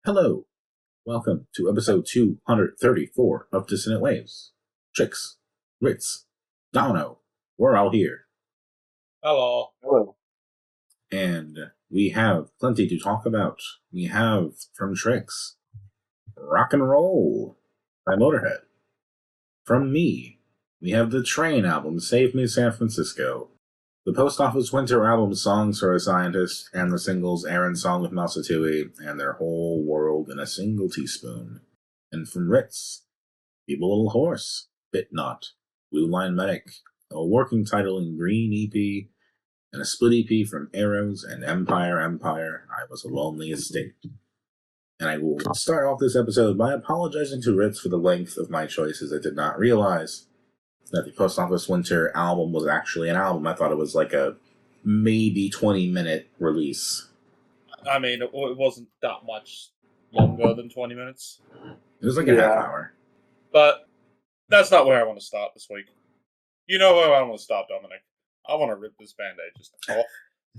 Hello, welcome to episode 234 of Dissonant Waves. Trix, Ritz, Domino, we're all here. Hello. Hello. And we have plenty to talk about. We have, from Trix, Rock and Roll by Motörhead. From me, we have the Train album, Save Me San Francisco. The Post Office Winter album, Songs for a Scientist, and the singles Aaron's Song with Mouseatouille, and Their Whole World in a Single Teaspoon. And from Ritz, Feeble Little Horse, Bitknot, Blueline Medic, a working title in Green EP, and a split EP from Arrows and Empire. I Was a Lonely Estate. And I will start off this episode by apologizing to Ritz for the length of my choices. I did not realize that the Post Office Winter album was actually an album. I thought it was like a maybe 20-minute release. I mean, it wasn't that much longer than 20 minutes. It was like a half hour. But that's not where I want to start this week. You know where I want to start, Dominic. I want to rip this Band-Aid just off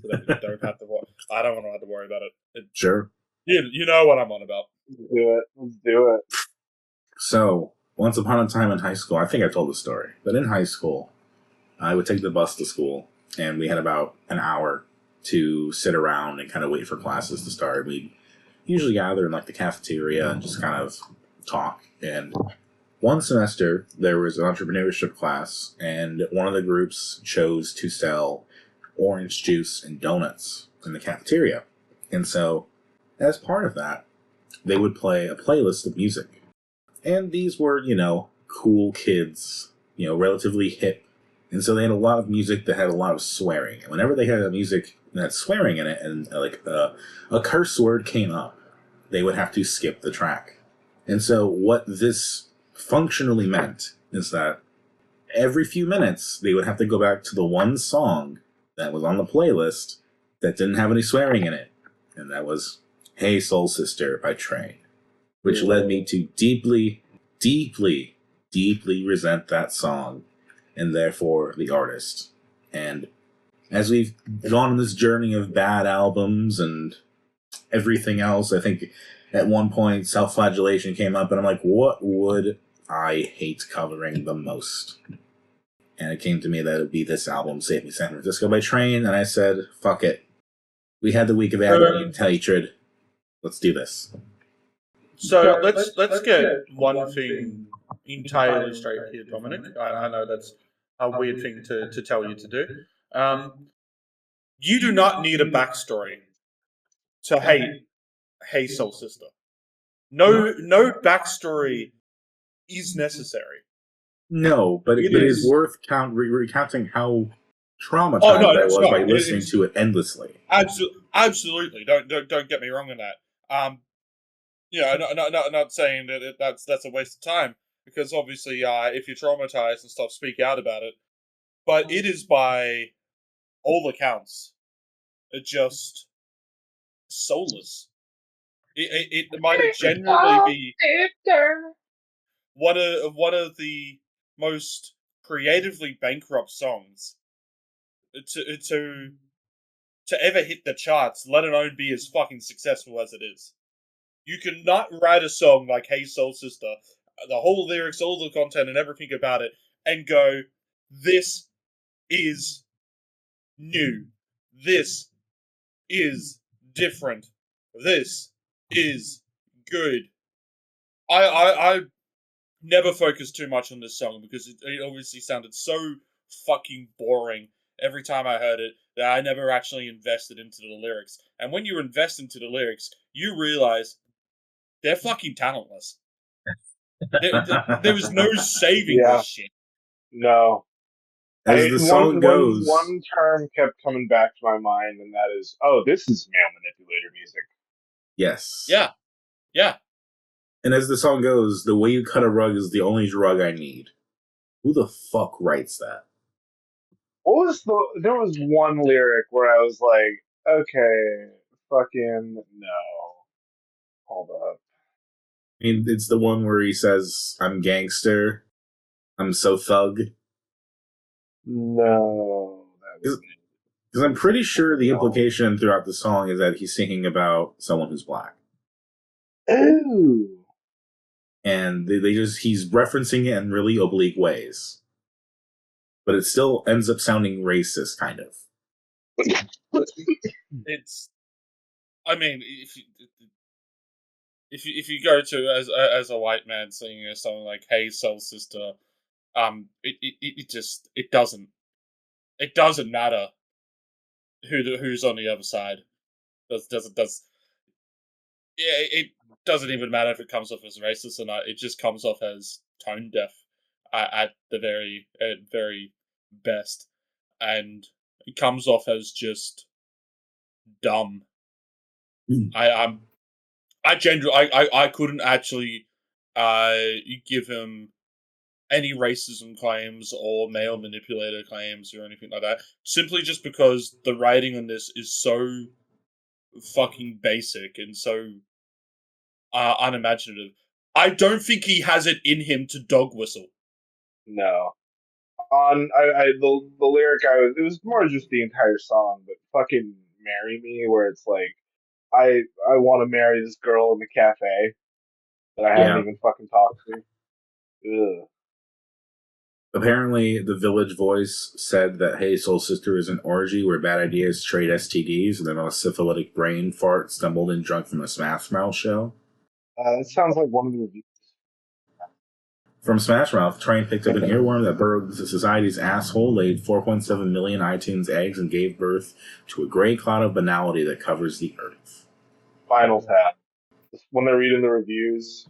so that we don't have to worry. I don't want to have to worry about it. Sure. You know what I'm on about. Let's do it. So, once upon a time in high school, I think I told the story, but in high school, I would take the bus to school, and we had about an hour to sit around and kind of wait for classes to start. We'd usually gather in like the cafeteria and just kind of talk. And one semester, there was an entrepreneurship class, and one of the groups chose to sell orange juice and donuts in the cafeteria. And so, as part of that, they would play a playlist of music. And these were, cool kids, relatively hip. And so they had a lot of music that had a lot of swearing. And whenever they had a music that had swearing in it and a curse word came up, they would have to skip the track. And so what this functionally meant is that every few minutes they would have to go back to the one song that was on the playlist that didn't have any swearing in it. And that was Hey Soul Sister by Train. Which led me to deeply resent that song, and therefore the artist. And as we've gone on this journey of bad albums and everything else, I think at one point self-flagellation came up, and I'm like, what would I hate covering the most? And it came to me that it would be this album, Save Me San Francisco by Train, and I said, fuck it. We had the week of agony and hatred. Let's do this. So let's get one thing entirely straight here, Dominic. I know that's a weird thing to tell you to do. You do not need a backstory to hate Hey Soul Sister. No backstory is necessary. No, but it is worth recounting how traumatized I was by listening to it endlessly. Absolutely. Don't get me wrong on that. I'm not saying that that's a waste of time, because obviously, if you're traumatized and stuff, speak out about it. But it is, by all accounts, just soulless. It might generally be one of the most creatively bankrupt songs to ever hit the charts, let alone be as fucking successful as it is. You cannot write a song like Hey Soul Sister, the whole lyrics, all the content, and everything about it, and go, this is new. This is different. This is good. I never focused too much on this song because it obviously sounded so fucking boring every time I heard it that I never actually invested into the lyrics. And when you invest into the lyrics, you realize they're fucking talentless. There was no saving this shit. No. As the song goes, one term kept coming back to my mind, and that is, this is male manipulator music. Yes. Yeah. And as the song goes, the way you cut a rug is the only drug I need. Who the fuck writes that? There was one lyric where I was like, okay, fucking no. Hold up. I mean, it's the one where he says, I'm gangster, I'm so thug. No. Because I'm pretty sure the implication throughout the song is that he's singing about someone who's black. Ooh. And he's referencing it in really oblique ways. But it still ends up sounding racist, kind of. It's, I mean, if you go to as a white man singing a song like "Hey Soul Sister," it doesn't matter who's on the other side. It doesn't even matter if it comes off as racist or not. It just comes off as tone deaf at the very best, and it comes off as just dumb. I couldn't actually give him any racism claims or male manipulator claims or anything like that, simply just because the writing on this is so fucking basic and so unimaginative. I don't think he has it in him to dog whistle. No. The lyric it was more just the entire song, but fucking "Marry Me," where it's like I want to marry this girl in the cafe that I haven't even fucking talked to. Ugh. Apparently, the Village Voice said that Hey Soul Sister is an orgy where bad ideas trade STDs, and then a syphilitic brain fart stumbled in drunk from a Smash Mouth show. It sounds like one of the reviews. From Smash Mouth, Train picked up an earworm that burrowed society's asshole, laid 4.7 million iTunes eggs, and gave birth to a gray cloud of banality that covers the earth. Final Tap. When they're reading the reviews.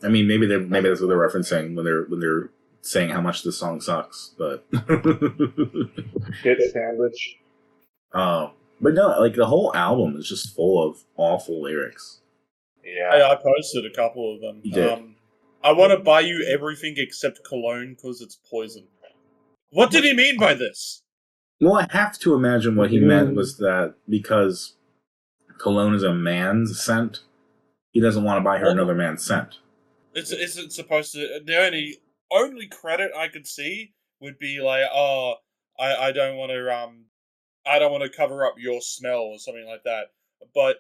I mean, maybe that's what they're referencing when they're saying how much this song sucks, but Hit sandwich. But no, like the whole album is just full of awful lyrics. Yeah, I posted a couple of them. You did. I want to buy you everything except cologne because it's poison. What did he mean by this? Well, I have to imagine what he meant was that because cologne is a man's scent, he doesn't want to buy her another man's scent. Isn't supposed to. The only credit I could see would be like, oh, I don't want to cover up your smell or something like that. But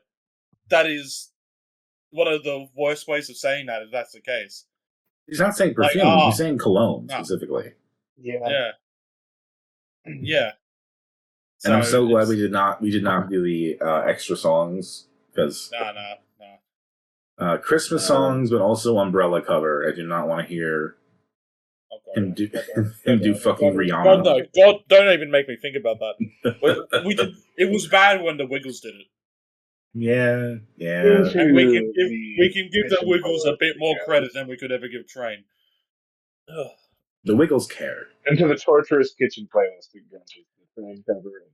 that is one of the worst ways of saying that if that's the case. He's not saying perfume. He's saying cologne specifically. Yeah. Yeah. And I'm so glad we did not do the extra songs because no. Christmas songs, but also Umbrella cover. I do not want to hear him do fucking Rihanna. God, no, God, don't even make me think about that. we did. It was bad when the Wiggles did it. Yeah. And we can give the Wiggles a bit more credit than we could ever give Train. Ugh. The Wiggles cared. Into the Torturous Kitchen playlist again. The Train cover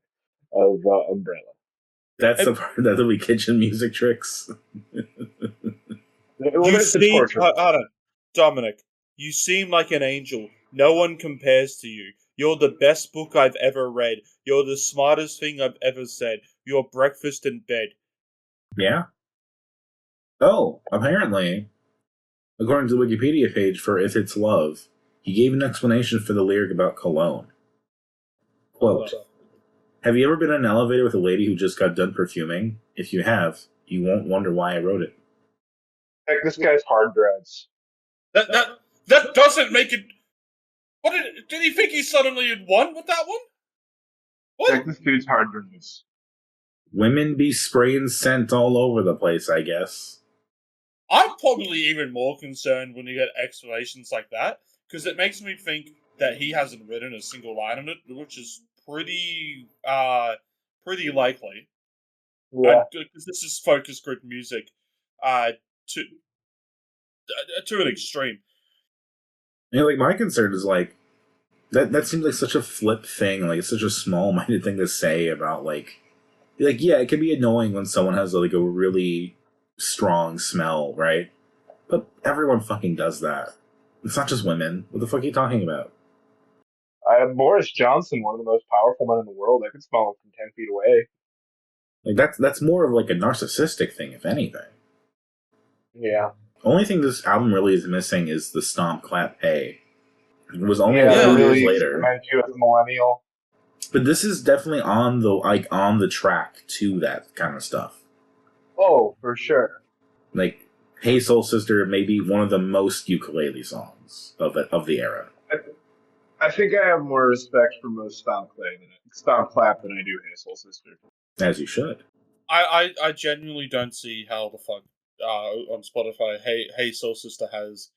of Umbrella. That's the part that we kitchen music tricks. Dominic, you seem like an angel. No one compares to you. You're the best book I've ever read. You're the smartest thing I've ever said. You're breakfast in bed. Yeah. Oh, apparently, according to the Wikipedia page for If It's Love, he gave an explanation for the lyric about cologne. Quote, have you ever been in an elevator with a lady who just got done perfuming? If you have, you won't wonder why I wrote it. Heck, this guy's hard dreads. That doesn't make it... What did he think he suddenly had won with that one? What? Heck, this dude's hard dreads. Women be spraying scent all over the place, I guess. I'm probably even more concerned when you get explanations like that, because it makes me think that he hasn't written a single line on it, which is pretty likely. Yeah. Because this is focus group music to an extreme. Yeah, like my concern is like that seems like such a flip thing, like it's such a small-minded thing to say about like yeah, it can be annoying when someone has like a really strong smell, right? But everyone fucking does that. It's not just women. What the fuck are you talking about? Boris Johnson, one of the most powerful men in the world, I could smell him from 10 feet away. Like that's more of like a narcissistic thing, if anything. Yeah. Only thing this album really is missing is the stomp clap hey. It was only really years later. Meant you as a millennial. But this is definitely on the track to that kind of stuff. Oh, for sure. Like, Hey Soul Sister may be one of the most ukulele songs of the era. I think I have more respect for most Stomp Clap than I do Hey Soul Sister. As you should. I genuinely don't see how the fuck on Spotify Hey Soul Sister has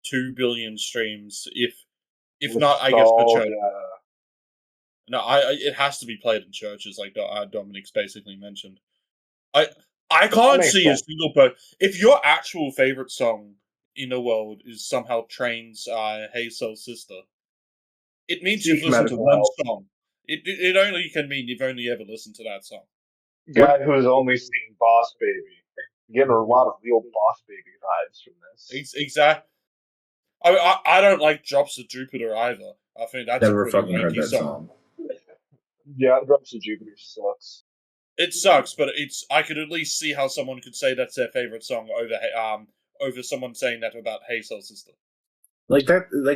2 billion streams if not, I guess, for church. No, it has to be played in churches, like Dominic's basically mentioned. I can't see sense. a single but if your actual favorite song in the world is somehow Train's Hey Soul Sister, it means Seek you've listened to medical one help. song. It only can mean you've only ever listened to that song. Guy who has only seen Boss Baby. Getting a lot of real Boss Baby vibes from this. Exactly. I don't like Drops of Jupiter either. I think that's Never a pretty fucking heard wanky that song. Yeah, Drops of Jupiter sucks. It sucks, but I could at least see how someone could say that's their favorite song over someone saying that about Hey Soul Sister. Like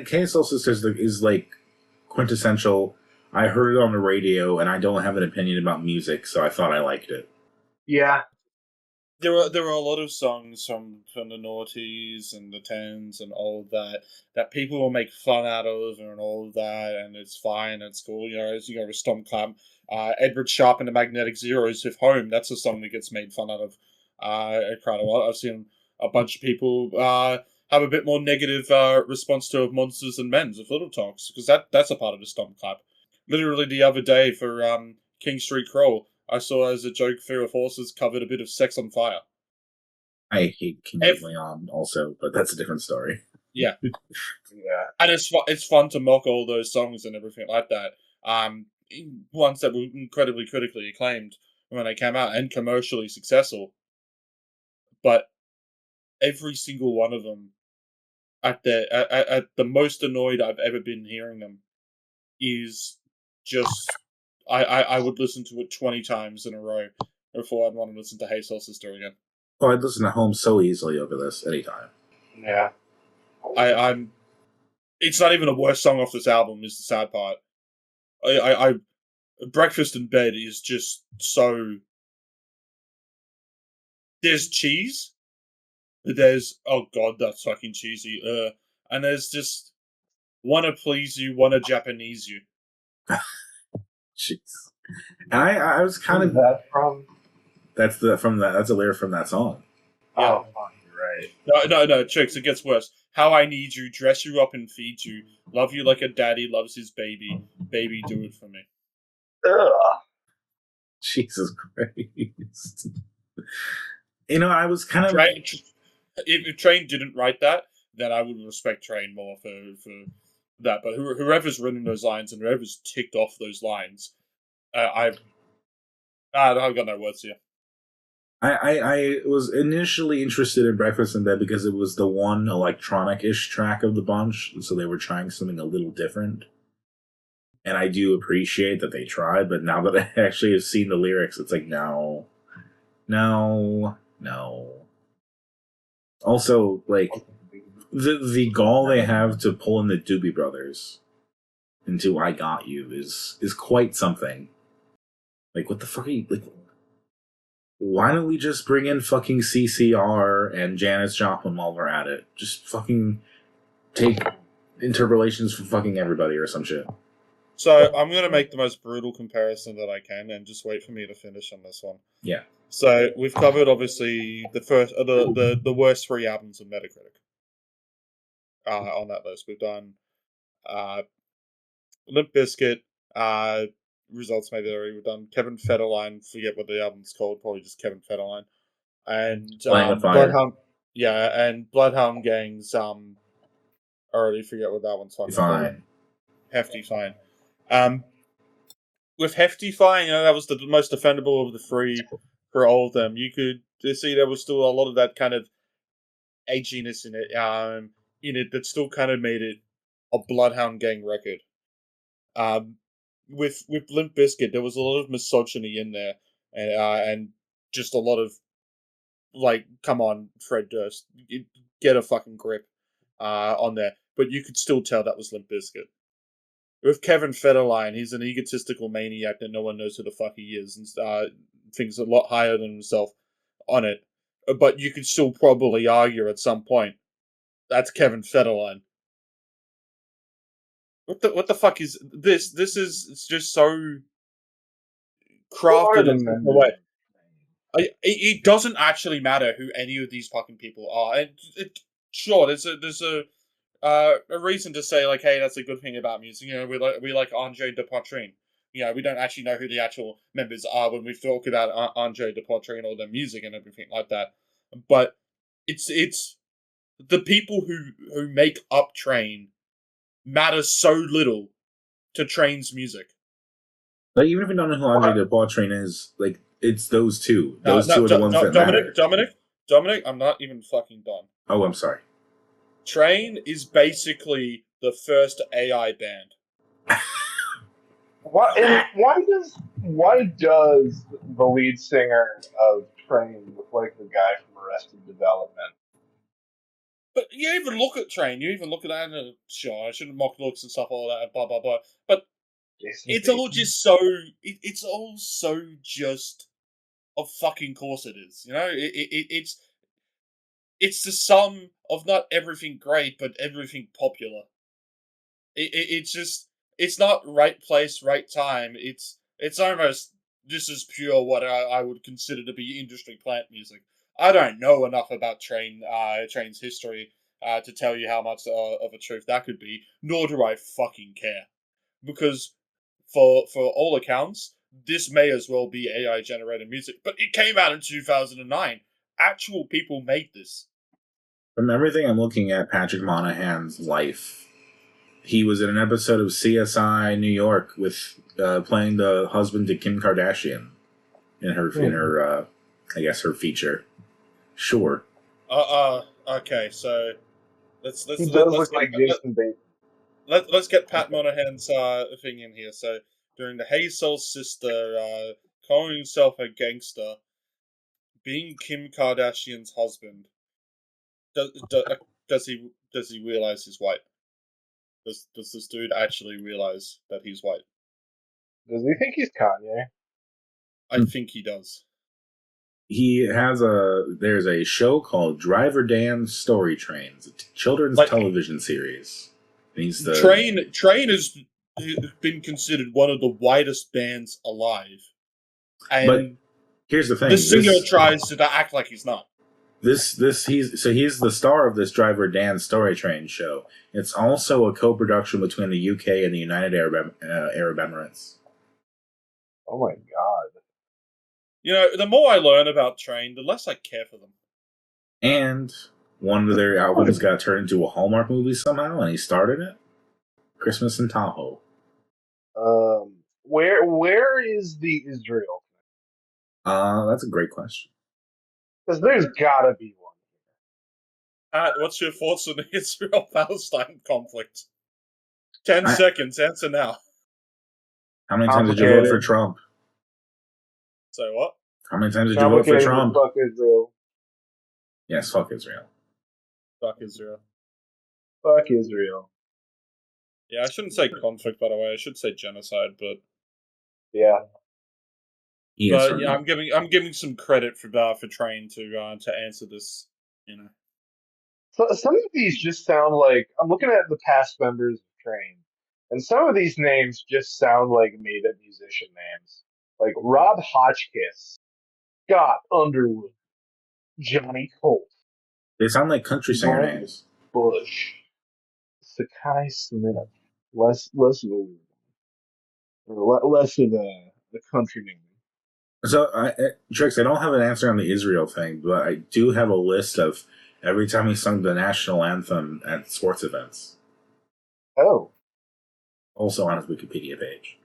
Hey Soul Sister is like quintessential. I heard it on the radio, and I don't have an opinion about music, so I thought I liked it. Yeah. There are a lot of songs from the noughties and the tens and all of that people will make fun out of and all of that, and it's fine, it's cool. As you go to Stomp Clap, Edward Sharpe and the Magnetic Zeros with Home. That's a song that gets made fun out of quite a lot. I've seen a bunch of people have a bit more negative response to Monsters and Men's with Little Talks, because that's a part of the Stomp Clap. Literally the other day for King Street Crawl, I saw as a joke Fear of Horses covered a bit of Sex on Fire. I hate King of Leon also, but that's a different story. Yeah. Yeah. And it's fun to mock all those songs and everything like that. Ones that were incredibly critically acclaimed when they came out and commercially successful. But every single one of them, at the most annoyed I've ever been hearing them, is just I would listen to it 20 times in a row before I'd want to listen to Hey Soul Sister again. Oh, I'd listen to Home so easily over this anytime. Yeah. I'm. It's not even the worst song off this album. Is the sad part. I Breakfast in Bed is just so. There's cheese. There's oh god, that's fucking cheesy. And there's just wanna please you, wanna Japanese you. Jeez. And I was kind of that from. That's a lyric from that song. Yeah. Oh, fuck, you're right. No, Trix, it gets worse. How I need you, dress you up and feed you, love you like a daddy loves his baby. Baby, do it for me. Ugh. Jesus Christ. I was kind of... If Train didn't write that, then I would respect Train more for that. But whoever's written those lines and whoever's ticked off those lines, I've got no words here. I was initially interested in Breakfast in Bed because it was the one electronic-ish track of the bunch, so they were trying something a little different. And I do appreciate that they tried, but now that I actually have seen the lyrics, it's like, no. Also, like, the gall they have to pull in the Doobie Brothers into I Got You is quite something. Like, what the fuck are you... Like, why don't we just bring in fucking CCR and Janis Joplin while we're at it? Just fucking take interpolations from fucking everybody or some shit. So I'm going to make the most brutal comparison that I can and just wait for me to finish on this one. Yeah. So we've covered, obviously, the worst 3 albums of Metacritic on that list. We've done Limp Bizkit, results maybe already. We've done Kevin Federline, forget what the album's called, probably just Kevin Federline. And Bloodhound, and Bloodhound Gang's I already forget what that one's fucking called. Hefty Fine. With Hefty Fine, that was the most offendable of the 3 for all of them. You could see there was still a lot of that kind of edginess in it that still kind of made it a Bloodhound Gang record. With Limp Bizkit, there was a lot of misogyny in there, and just a lot of like, come on, Fred Durst, get a fucking grip on there. But you could still tell that was Limp Bizkit. With Kevin Federline, he's an egotistical maniac that no one knows who the fuck he is, and thinks a lot higher than himself on it. but you could still probably argue at some point that's Kevin Federline. What the fuck is this? This is it's just so crafted in such a way. It doesn't actually matter who any of these fucking people are. And sure, there's a reason to say like, hey, that's a good thing about music. You know, we like Andre de Poitrine. You know, we don't actually know who the actual members are when we talk about Andre de Poitrine or their music and everything like that. But it's the people who make up Train matter so little to Train's music. Like, even if you don't know who Andre de Poitrine is, like, it's those two. Those two are the ones that matter. Dominic, I'm not even fucking done. Oh, I'm sorry. Train is basically the first AI band. Why does the lead singer of Train look like the guy from Arrested Development? But you even look at Train, you even look at that, and sure, I shouldn't mock looks and stuff, all that, blah, blah, blah. But it's all just so, it's all so just, of fucking course it is, you know? It's the sum of not everything great, but everything popular. It's just, it's not right place, right time. It's almost just as pure what I would consider to be industry plant music. I don't know enough about Train's history to tell you how much of a truth that could be, nor do I fucking care. Because for all accounts, this may as well be AI generated music, but it came out in 2009. Actual people made this. From everything I'm looking at Patrick Monahan's life, he was in an episode of CSI New York with playing the husband to Kim Kardashian in her I guess her feature. Sure. Okay, so let's look like Jason Bateman. Let's get Pat Monahan's thing in here. So during the Hey Soul Sister, calling himself a gangster, being Kim Kardashian's husband, does he realize he's white? Does this dude actually realize that he's white? Does he think he's Kanye? I think he does. He has there's a show called Driver Dan's Story Trains, a children's television series. Train has been considered one of the whitest bands alive. And but here's the thing. The singer tries to act like he's not. He's the star of this Driver Dan Story Train show. It's also a co-production between the UK and the United Arab Emirates. Oh my god. You know, the more I learn about Train, the less I care for them. And one of their albums got turned into a Hallmark movie somehow, and he starred in it. Christmas in Tahoe. Where is the Israel? That's a great question. Because there's gotta be one. Pat, what's your thoughts on the Israel-Palestine conflict? 10 seconds, answer now. How many times did you vote for Trump? Say what? How many times did you vote for Trump? Fuck Israel. Yes, fuck Israel. Fuck Israel. Fuck Israel. Yeah, I shouldn't say conflict, by the way. I should say genocide, but yeah. But yeah, I'm giving some credit for Train to answer this. You know, so some of these just sound like I'm looking at the past members of Train, and some of these names just sound like made-up musician names, like Rob Hotchkiss, Scott Underwood, Johnny Colt. They sound like country singer names. Bush, Sakai Smith, less of the country name. So, Trix, I don't have an answer on the Israel thing, but I do have a list of every time he sung the national anthem at sports events. Oh. Also on his Wikipedia page.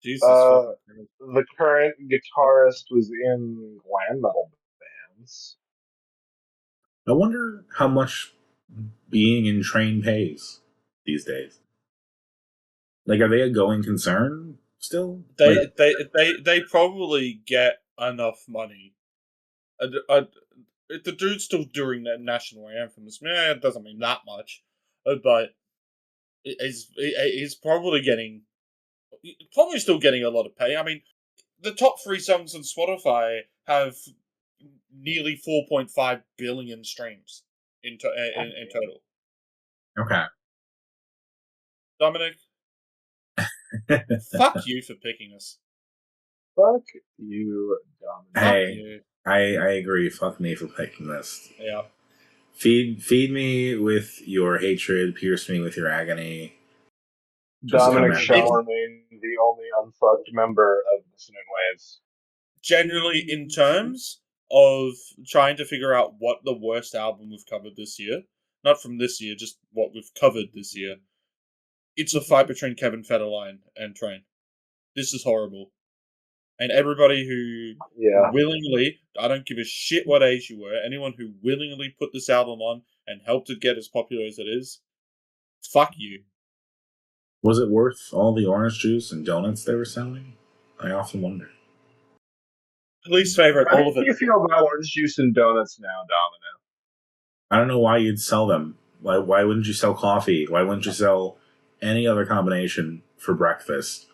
Jesus. The current guitarist was in glam metal bands. I wonder how much being in Train pays these days. Like, are they a going concern still? They probably get enough money. The dude's still doing that national anthem. It doesn't mean that much, but he's probably still getting a lot of pay. I mean, the top 3 songs on Spotify have nearly 4.5 billion streams in total. Okay. Dominic, fuck you for picking us. Fuck you, Dominic. Hey, Fuck you. I agree. Fuck me for picking this. Yeah. Feed me with your hatred, pierce me with your agony. Dominic come at shall me. remain the only unfucked member of Dissonant Waves. Generally, in terms of trying to figure out what the worst album we've covered this year, not from this year, just what we've covered this year, it's a fight between Kevin Federline and Train. This is horrible. And everybody who willingly, I don't give a shit what age you were, anyone who willingly put this album on and helped it get as popular as it is, fuck you. Was it worth all the orange juice and donuts they were selling? I often wonder. Least favorite, all of How do it. you feel about orange juice and donuts now, Domino? I don't know why you'd sell them. Why wouldn't you sell coffee? Why wouldn't you sell any other combination for breakfast?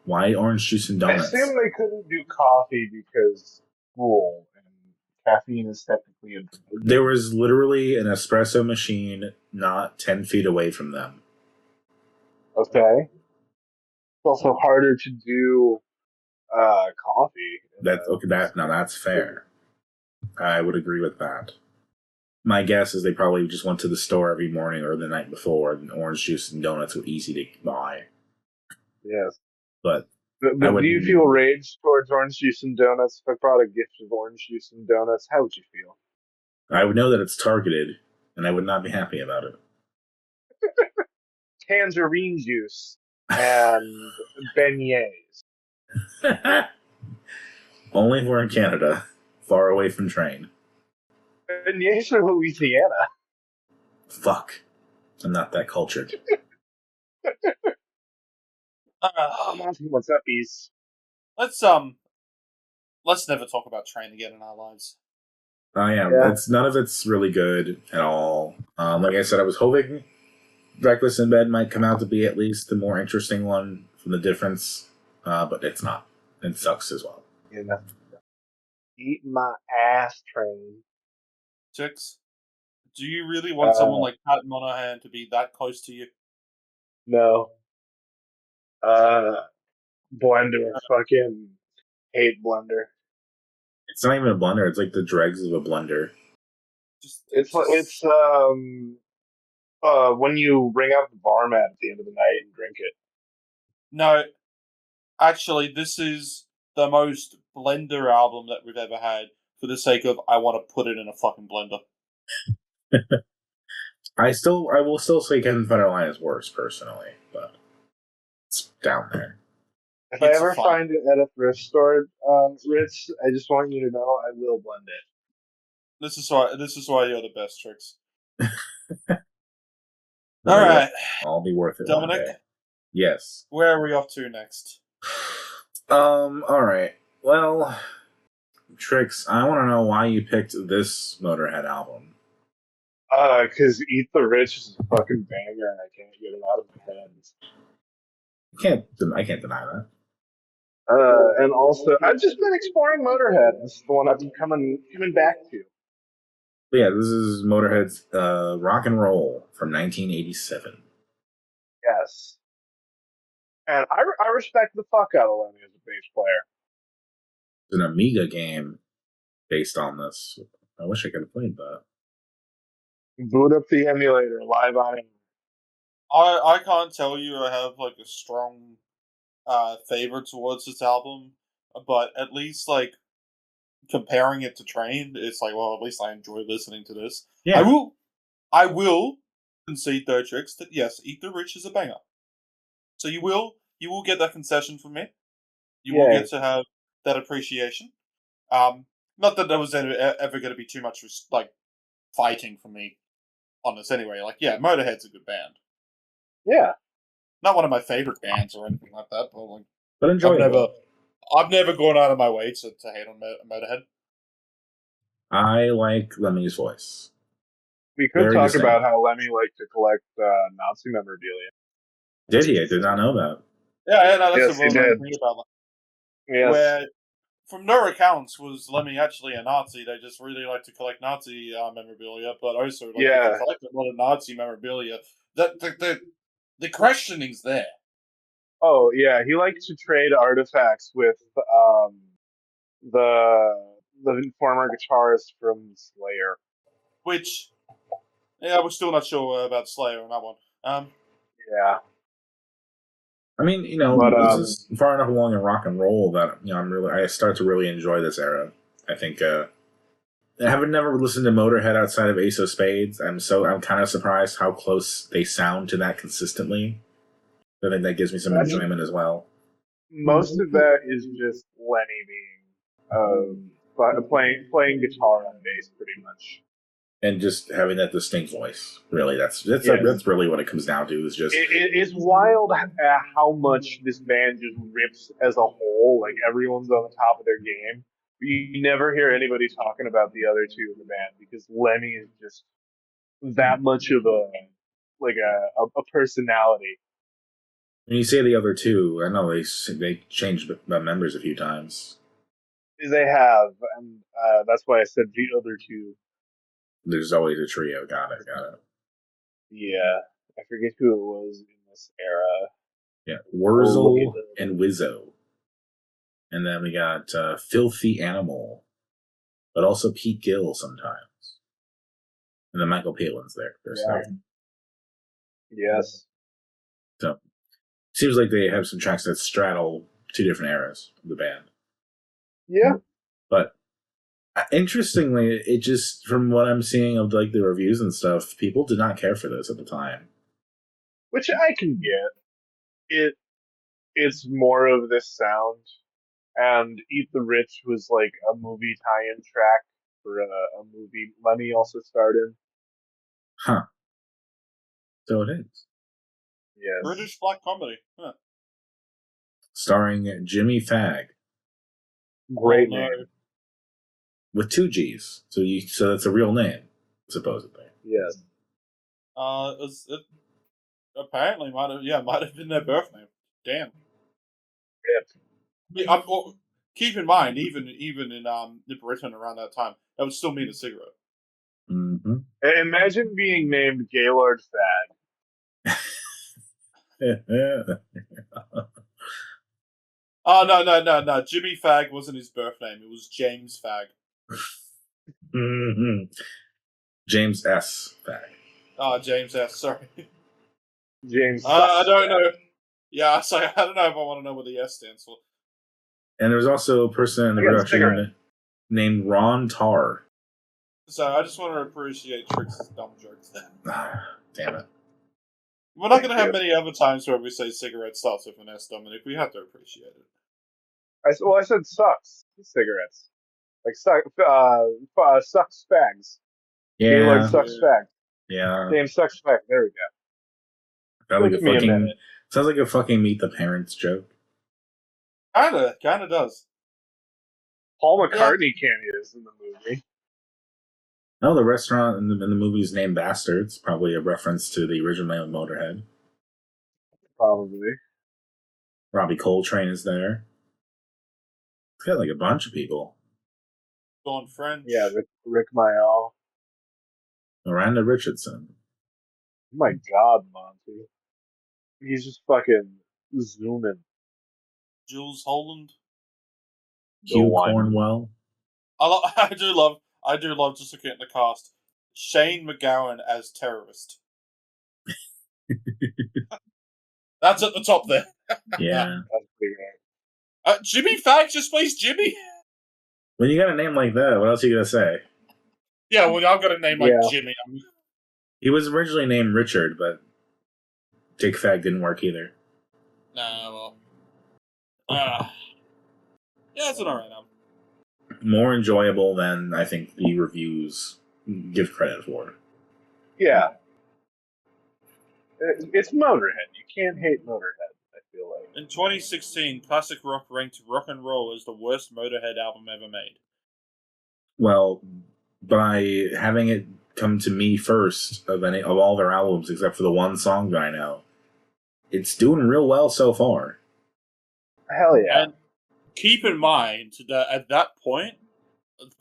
Why orange juice and donuts? I assume they couldn't do coffee because school and caffeine is technically a drug. There was literally an espresso machine not 10 feet away from them. Okay. It's also harder to do coffee. That's fair. I would agree with that. My guess is they probably just went to the store every morning or the night before, and orange juice and donuts were easy to buy. Yes. But do you feel rage towards orange juice and donuts? If I brought a gift of orange juice and donuts, how would you feel? I would know that it's targeted, and I would not be happy about it. Tangerine juice and beignets. Only if we're in Canada, far away from train. Beignets are Louisiana. Fuck. I'm not that cultured. Monty, what's up, bees? Let's never talk about Train again in our lives. Yeah. None of it's really good at all. Like I said, I was hoping Breakfast in Bed might come out to be at least the more interesting one from the difference, but it's not. It sucks as well. Yeah. Eat my ass, Train. Trix, do you really want someone like Pat Monahan to be that close to you? No. Blender, fucking hate Blender. It's not even a blender. It's like the dregs of a blender. It's when you ring out the bar mat at the end of the night and drink it. No, actually, this is the most Blender album that we've ever had. For the sake of, I want to put it in a fucking blender. I will still say Kevin Federline is worse personally, but it's down there. If I ever find it at a thrift store, Ritz, I just want you to know I will blend it. This is why you're the best, Trix. All right, I'll be worth it. Dominic. Yes. Where are we off to next? All right. Well, Trix, I want to know why you picked this Motörhead album. Because Eat the Rich is a fucking banger, and I can't get it out of my head. I can't deny that. And also, I've just been exploring Motörhead. This is the one I've been coming back to. But yeah, this is Motörhead's Rock and Roll from 1987. Yes. And I respect the fuck out of Lemmy as a bass player. It's an Amiga game based on this. I wish I could have played that. Boot up the emulator, live on it. I can't tell you I have like a strong favor towards this album, but at least like comparing it to Train, it's like, well, at least I enjoy listening to this. Yeah. I will concede though, Trix, that yes, Eat the Rich is a banger. So you will get that concession from me. You will get to have that appreciation. Not that there was ever going to be too much like fighting for me on this anyway. Like, yeah, Motörhead's a good band. Yeah. Not one of my favorite bands or anything like that, but like, but enjoyable. I've never gone out of my way to hate on Motörhead. I like Lemmy's voice. We could talk about how Lemmy liked to collect Nazi memorabilia. Did he? I did not know that. Yeah, no, that's yes, the one thing about that. Yes. Where from no accounts was Lemmy actually a Nazi. They just really like to collect Nazi memorabilia, but also like if you collect a lot of Nazi memorabilia, the questioning's there. Oh yeah, he liked to trade artifacts with the former guitarist from Slayer. Which, yeah, we're still not sure about Slayer on that one. Yeah. I mean, this is far enough along in rock and roll that I start to really enjoy this era. I think I haven't never listened to Motörhead outside of Ace of Spades. I'm kind of surprised how close they sound to that consistently. I think that gives me some enjoyment as well. Most of that is just Lenny being playing guitar on bass, pretty much, and just having that distinct voice. Really, that's really what it comes down to. Is just it's wild how much this band just rips as a whole. Like everyone's on the top of their game. But you never hear anybody talking about the other two in the band because Lenny is just that much of a personality. When you say the other two, I know they changed members a few times. They have, and that's why I said the other two. There's always a trio. Got it. Yeah, I forget who it was in this era. Yeah, Wurzel and Wizzo. And then we got Filthy Animal, but also Pete Gill sometimes. And then Michael Palin's there. Yes. So, seems like they have some tracks that straddle two different eras of the band. Yeah. But interestingly, it just, from what I'm seeing of like the reviews and stuff, people did not care for this at the time. Which I can get. It's more of this sound. And Eat the Rich was like a movie tie-in track for a movie Lemmy also starred in. Huh. So it is. Yes. British black comedy. Huh. Starring Jimmy Fagg. Great name. With 2 G's. So that's a real name, supposedly. Yes. It apparently might have been their birth name. Damn. Yeah. Keep in mind, even in Britain around that time, that would still mean a cigarette. Mm-hmm. Imagine being named Gaylord Fagg. Oh no! Jimmy Fagg wasn't his birth name. It was James Fagg. Mm-hmm. James S. Fagg. Oh, James S. Sorry. James. I don't know. Yeah, so I don't know if I want to know what the S stands for. And there's also a person in the production named Ron Tarr. So I just want to appreciate Trix's dumb jokes there. Damn it. We're not going to have many other times where we say cigarette starts with an S, Dominic. We have to appreciate it. I said sucks. Cigarettes. Like sucks fags. Yeah. Gaylord sucks fags. Yeah. James sucks fags. There we go. Sounds like a fucking Meet the Parents joke. Kinda does. Paul McCartney cameos in the movie. No, the restaurant in the movie is named Bastards. Probably a reference to the original Motörhead. Probably. Robbie Coltrane is there. It's got like a bunch of people. Going French. Yeah, Rick Mayall. Miranda Richardson. Oh my God, Monty. He's just fucking zooming. Jules Holland. Hugh Cornwell. I do love just looking at the cast. Shane McGowan as terrorist. That's at the top there. Yeah. Jimmy Fagg just plays Jimmy. When you got a name like that, what else are you gonna say? Yeah, well, I've got a name like Jimmy. He was originally named Richard, but Dick Fagg didn't work either. Nah, well. Yeah, it's an alright album. More enjoyable than I think the reviews give credit for. Yeah. It's Motörhead. You can't hate Motörhead, I feel like. In 2016, Classic Rock ranked Rock and Roll as the worst Motörhead album ever made. Well, by having it come to me first of all their albums, except for the one song that I know, it's doing real well so far. Hell yeah. And keep in mind that at that point,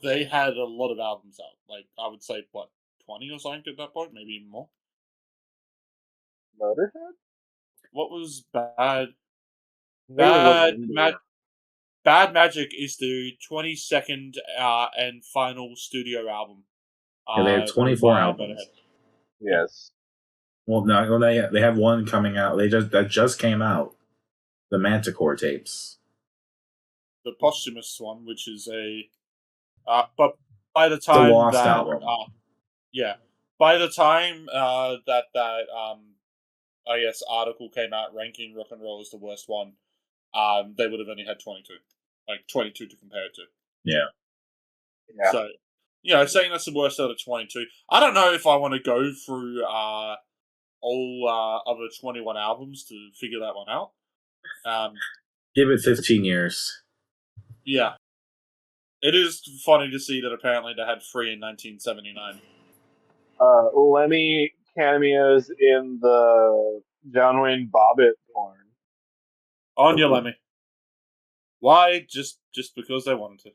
they had a lot of albums out. Like, I would say, 20 or something at that point? Maybe even more. Motörhead? What was Bad? They were way Bad, into it. Bad Magic is the 22nd and final studio album. Yeah, they have 24 albums. Yes. Well, no, they have one coming out. That just came out. The Manticore tapes. The posthumous one, which is but by the The time Lost that album. by the time that I guess article came out ranking rock and roll as the worst one, they would have only had 22, like 22 to compare it to. Yeah. So, saying that's the worst out of 22. I don't know if I want to go through all other 21 albums to figure that one out. Give it 15 years. Yeah. It is funny to see that apparently they had 3 in 1979. Lemmy cameos in the John Wayne Bobbitt porn. On you, Lemmy. Why? Just because they wanted to.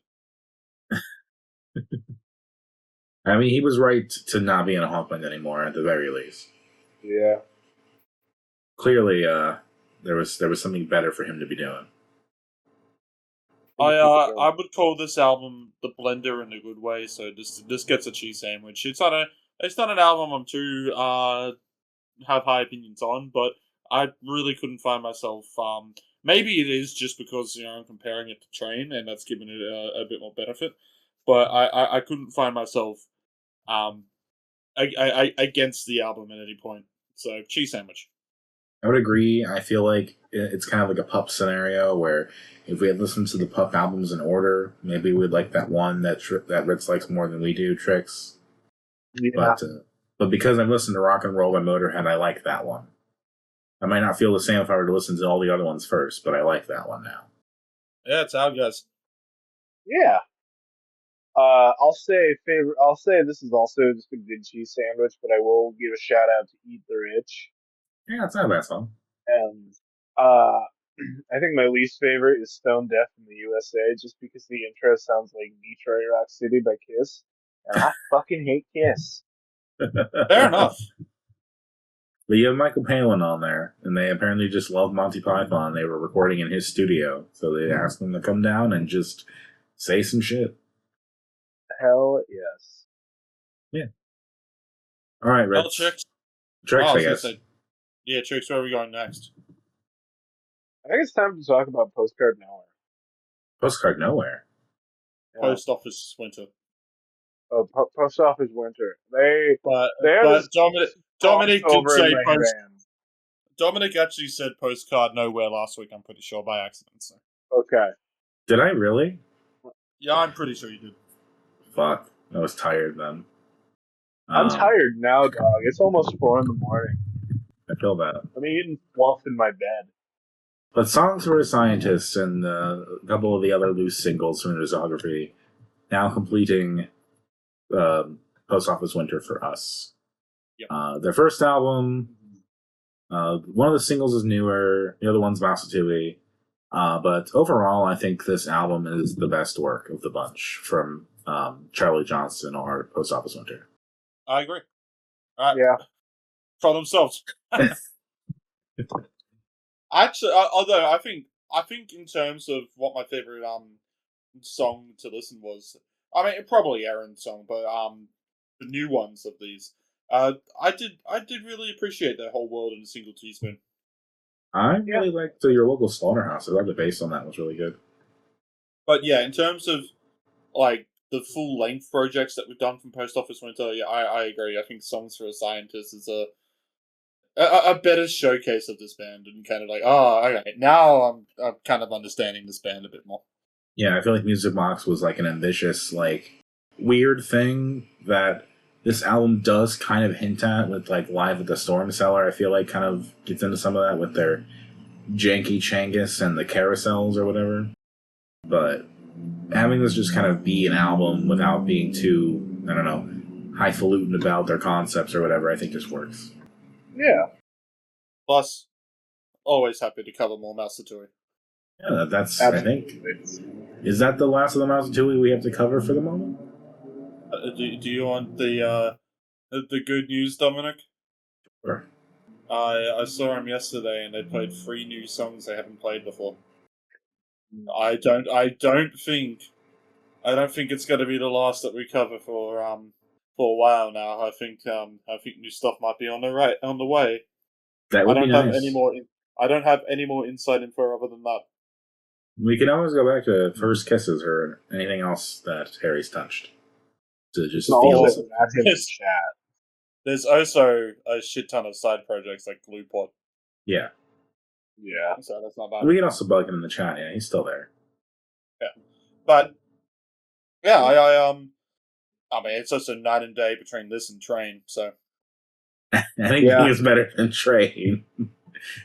I mean, he was right to not be in a hawk band anymore, at the very least. Yeah. Clearly, there was something better for him to be doing. I would call this album the blender in a good way. So this gets a cheese sandwich. It's not an album I'm too have high opinions on, but I really couldn't find myself. Maybe it is just because I'm comparing it to Train, and that's given it a bit more benefit. But I couldn't find myself against the album at any point. So cheese sandwich. I would agree. I feel like it's kind of like a Pup scenario where if we had listened to the Pup albums in order, maybe we'd like that one that Ritz likes more than we do, Trix. Yeah. But because I've listened to Rock and Roll by Motörhead, I like that one. I might not feel the same if I were to listen to all the other ones first, but I like that one now. Yeah, it's how it goes. Yeah. I'll say this is also just a good cheese sandwich, but I will give a shout out to Eat the Rich. Yeah, it's not a bad song. And I think my least favorite is Stone Deaf in the USA, just because the intro sounds like Detroit Rock City by Kiss, and I fucking hate Kiss. Fair enough. But you have Michael Palin on there, and they apparently just love Monty Python. They were recording in his studio, so they asked him to come down and just say some shit. Hell yes. Yeah. All right, Red. Trix, I guess. Yeah, Trix, where are we going next? I think it's time to talk about Postcard Nowhere. Postcard Nowhere? Yeah. Post Office Winter. Oh, Post Office Winter. But Dominic did say Dominic actually said Postcard Nowhere last week, I'm pretty sure, by accident. So. Okay. Did I really? Yeah, I'm pretty sure you did. Fuck. I was tired then. I'm tired now, dog. It's almost 4 in the morning. I feel that. I'm eating fluff in my bed. But Songs for a Scientist and a couple of the other loose singles from the discography now completing Post Office Winter for us. Yep. Their first album, one of the singles is newer, the other one's Mouseatouille. But overall, I think this album is the best work of the bunch from Charlie Johnston or Post Office Winter. I agree. Yeah. Problem solved. Actually, although I think in terms of what my favorite song to listen was, I mean probably Aaron's song, but the new ones of these, I did really appreciate that Whole World in a Single Teaspoon. I really liked Your Local Slaughterhouse. I thought the bass on that was really good. But yeah, in terms of like the full length projects that we've done from Post Office Winter, yeah, I agree. I think Songs for a Scientist is a better showcase of this band, and kind of like, okay, now I'm kind of understanding this band a bit more. Yeah, I feel like Music Box was like an ambitious, like weird thing that this album does kind of hint at with like Live at the Storm Cellar. I feel like kind of gets into some of that with their janky Changus and the carousels or whatever. But having this just kind of be an album without being too, I don't know, highfalutin about their concepts or whatever, I think just works. Yeah. Plus, always happy to cover more Mouseatouille. Yeah, that's, Absolutely. I think, is that the last of the Mouseatouille we have to cover for the moment? Do you want the good news, Dominic? Sure. I saw them yesterday, and they played 3 new songs they haven't played before. I don't think it's going to be the last that we cover for a while now. I think new stuff might be on the way. That I would be don't have nice. any more. I don't have any more inside info other than that. We can always go back to First Kisses or anything else that Harry's touched. To just It's feel also that's in the Yes. chat. There's also a shit ton of side projects like Gluepot, Yeah. Yeah. so that's not bad. We can also bug him in the chat. Yeah, he's still there. But yeah, I mean, it's also night and day between this and Train. So Anything is better than Train.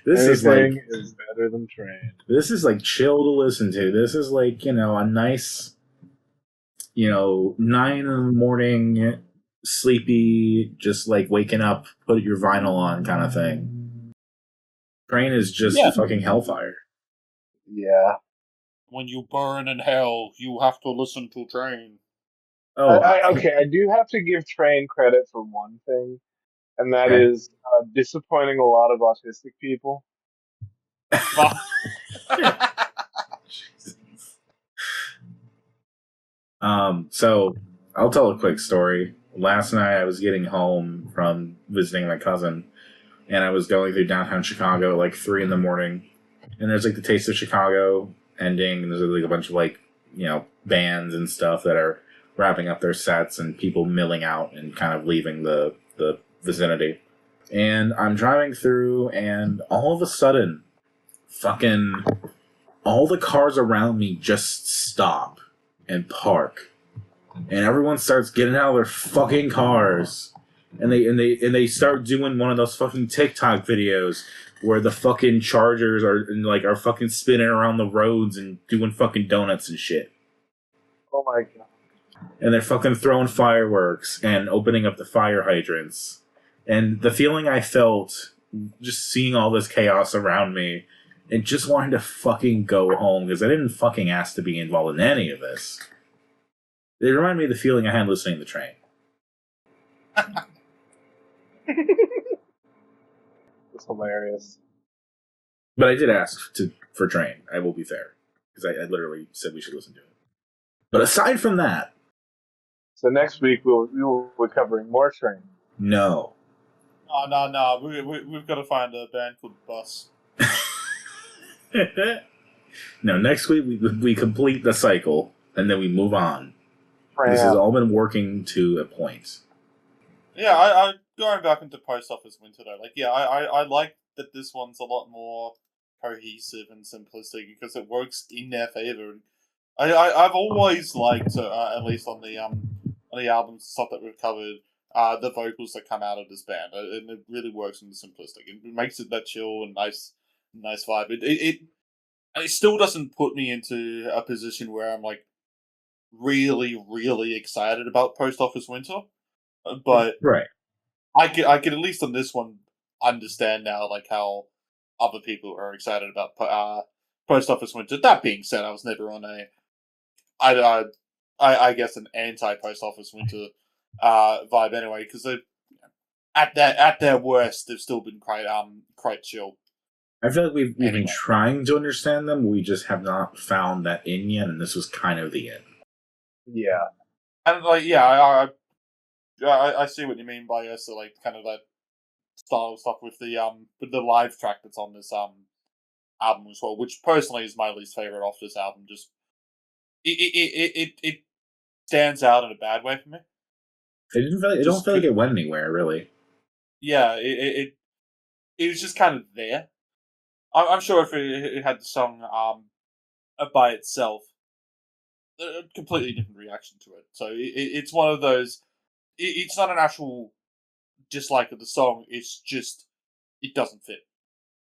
This Anything is better than Train. This is like chill to listen to. This is like, a nice, 9 in the morning, sleepy, just like waking up, put your vinyl on kind of thing. Train is just fucking hellfire. Yeah. when you burn in hell, you have to listen to Train. Oh, Okay, I do have to give Train credit for one thing, and that is disappointing a lot of autistic people. So I'll tell a quick story. Last night I was getting home from visiting my cousin, and I was going through downtown Chicago at like 3 in the morning, and there's like the Taste of Chicago ending, and there's like a bunch of bands and stuff that are wrapping up their sets and people milling out and kind of leaving the vicinity. And I'm driving through, and all of a sudden, fucking all the cars around me just stop and park, and everyone starts getting out of their fucking cars, and they start doing one of those fucking TikTok videos where the fucking chargers are fucking spinning around the roads and doing fucking donuts and shit. Oh my god. And they're fucking throwing fireworks and opening up the fire hydrants. And the feeling I felt just seeing all this chaos around me and just wanting to fucking go home because I didn't fucking ask to be involved in any of this. It reminded me of the feeling I had listening to Train. It's hilarious. But I did ask for Train. I will be fair. Because I literally said we should listen to it. But aside from that... So next week we'll be covering more Train. No. Oh, no. We've got to find a band called Bus. No, next week we complete the cycle, and then we move on. This has all been working to a point. Yeah, I going back into Post Office Winter though. Like, yeah, I like that this one's a lot more cohesive and simplistic because it works in their favor. I've always liked, at least on the albums stuff that we've covered, the vocals that come out of this band, and it really works in the simplistic. It makes it that chill and nice vibe. It still doesn't put me into a position where I'm like really, really excited about Post Office Winter, but right. I can at least on this one understand now like how other people are excited about Post Office Winter. That being said, I was never on I guess an anti Post Office Winter vibe anyway, because at their worst they've still been quite chill. I feel like we've been trying to understand them. We just have not found that in yet, and this was kind of the end. Yeah, and like I see what you mean by so like kind of that style stuff with the live track that's on this album as well, which personally is my least favorite off this album. Just it stands out in a bad way for me. It don't feel like it went anywhere really. Yeah, it was just kind of there. I'm sure if it had the song by itself, a completely different reaction to it. So it's one of those. It's not an actual dislike of the song. It's just it doesn't fit.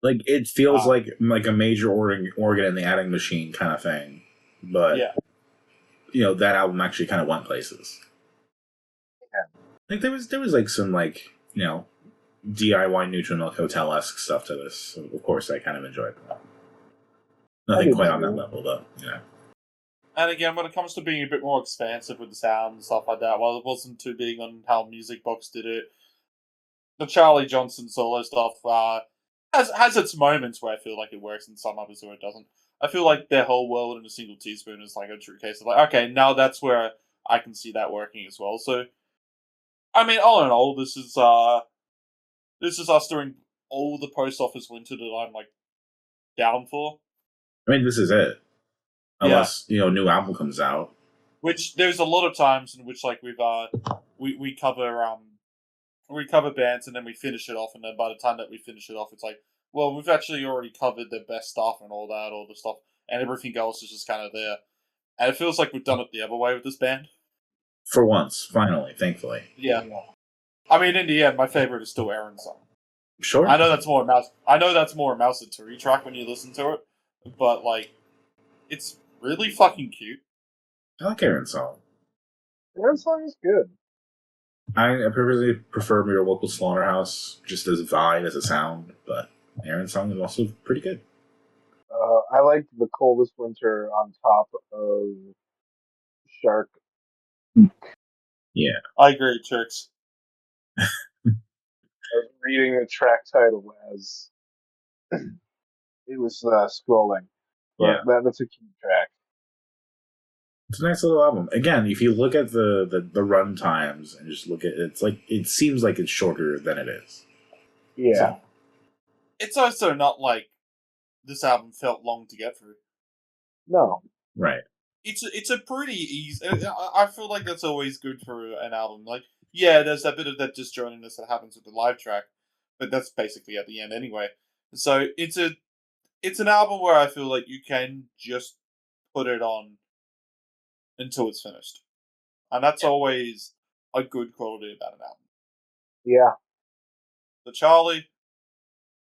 Like it feels like a major organ in the adding machine kind of thing. But yeah, that album actually kind of went places. Yeah. Like there was like some DIY Neutral Milk Hotel-esque stuff to this. So of course, I kind of enjoyed that. Nothing quite on that level, though. Yeah. And again, when it comes to being a bit more expansive with the sound and stuff like that, while it wasn't too big on how Music Box did it, the Charlie Johnson solo stuff has its moments where I feel like it works and some others where it doesn't. I feel like Their Whole World in a Single Teaspoon is like a true case of like, okay, now that's where I can see that working as well. So, I mean, all in all, this is us doing all the post office winter that I'm like down for. I mean, this is it. Unless new album comes out. Which there's a lot of times in which like we cover bands and then we finish it off, and then by the time that we finish it off, it's like, well, we've actually already covered the best stuff and all the stuff, and everything else is just kind of there. And it feels like we've done it the other way with this band. For once, finally, thankfully. Yeah. I mean, in the end, my favorite is still Aaron's song. Sure. I know that's more a Mouseatouille track when you listen to it, but like, it's really fucking cute. I like Aaron's song. Aaron's song is good. I really prefer Your Local Slaughterhouse just as a vibe, as a sound, but Aaron's song is also pretty good. I liked The Coldest Winter on top of Shark. Yeah. I agree, Trix. I was reading the track title as it was scrolling. But that's a cute track. It's a nice little album. Again, if you look at the run times and just look at it, it's like it seems like it's shorter than it is. Yeah. So, it's also not like this album felt long to get through. No. Right. It's a pretty easy. I feel like that's always good for an album. Like, yeah, there's a bit of that disjointedness that happens with the live track, but that's basically at the end anyway. So it's an album where I feel like you can just put it on until it's finished, and that's always a good quality about an album. Yeah. So Charlie,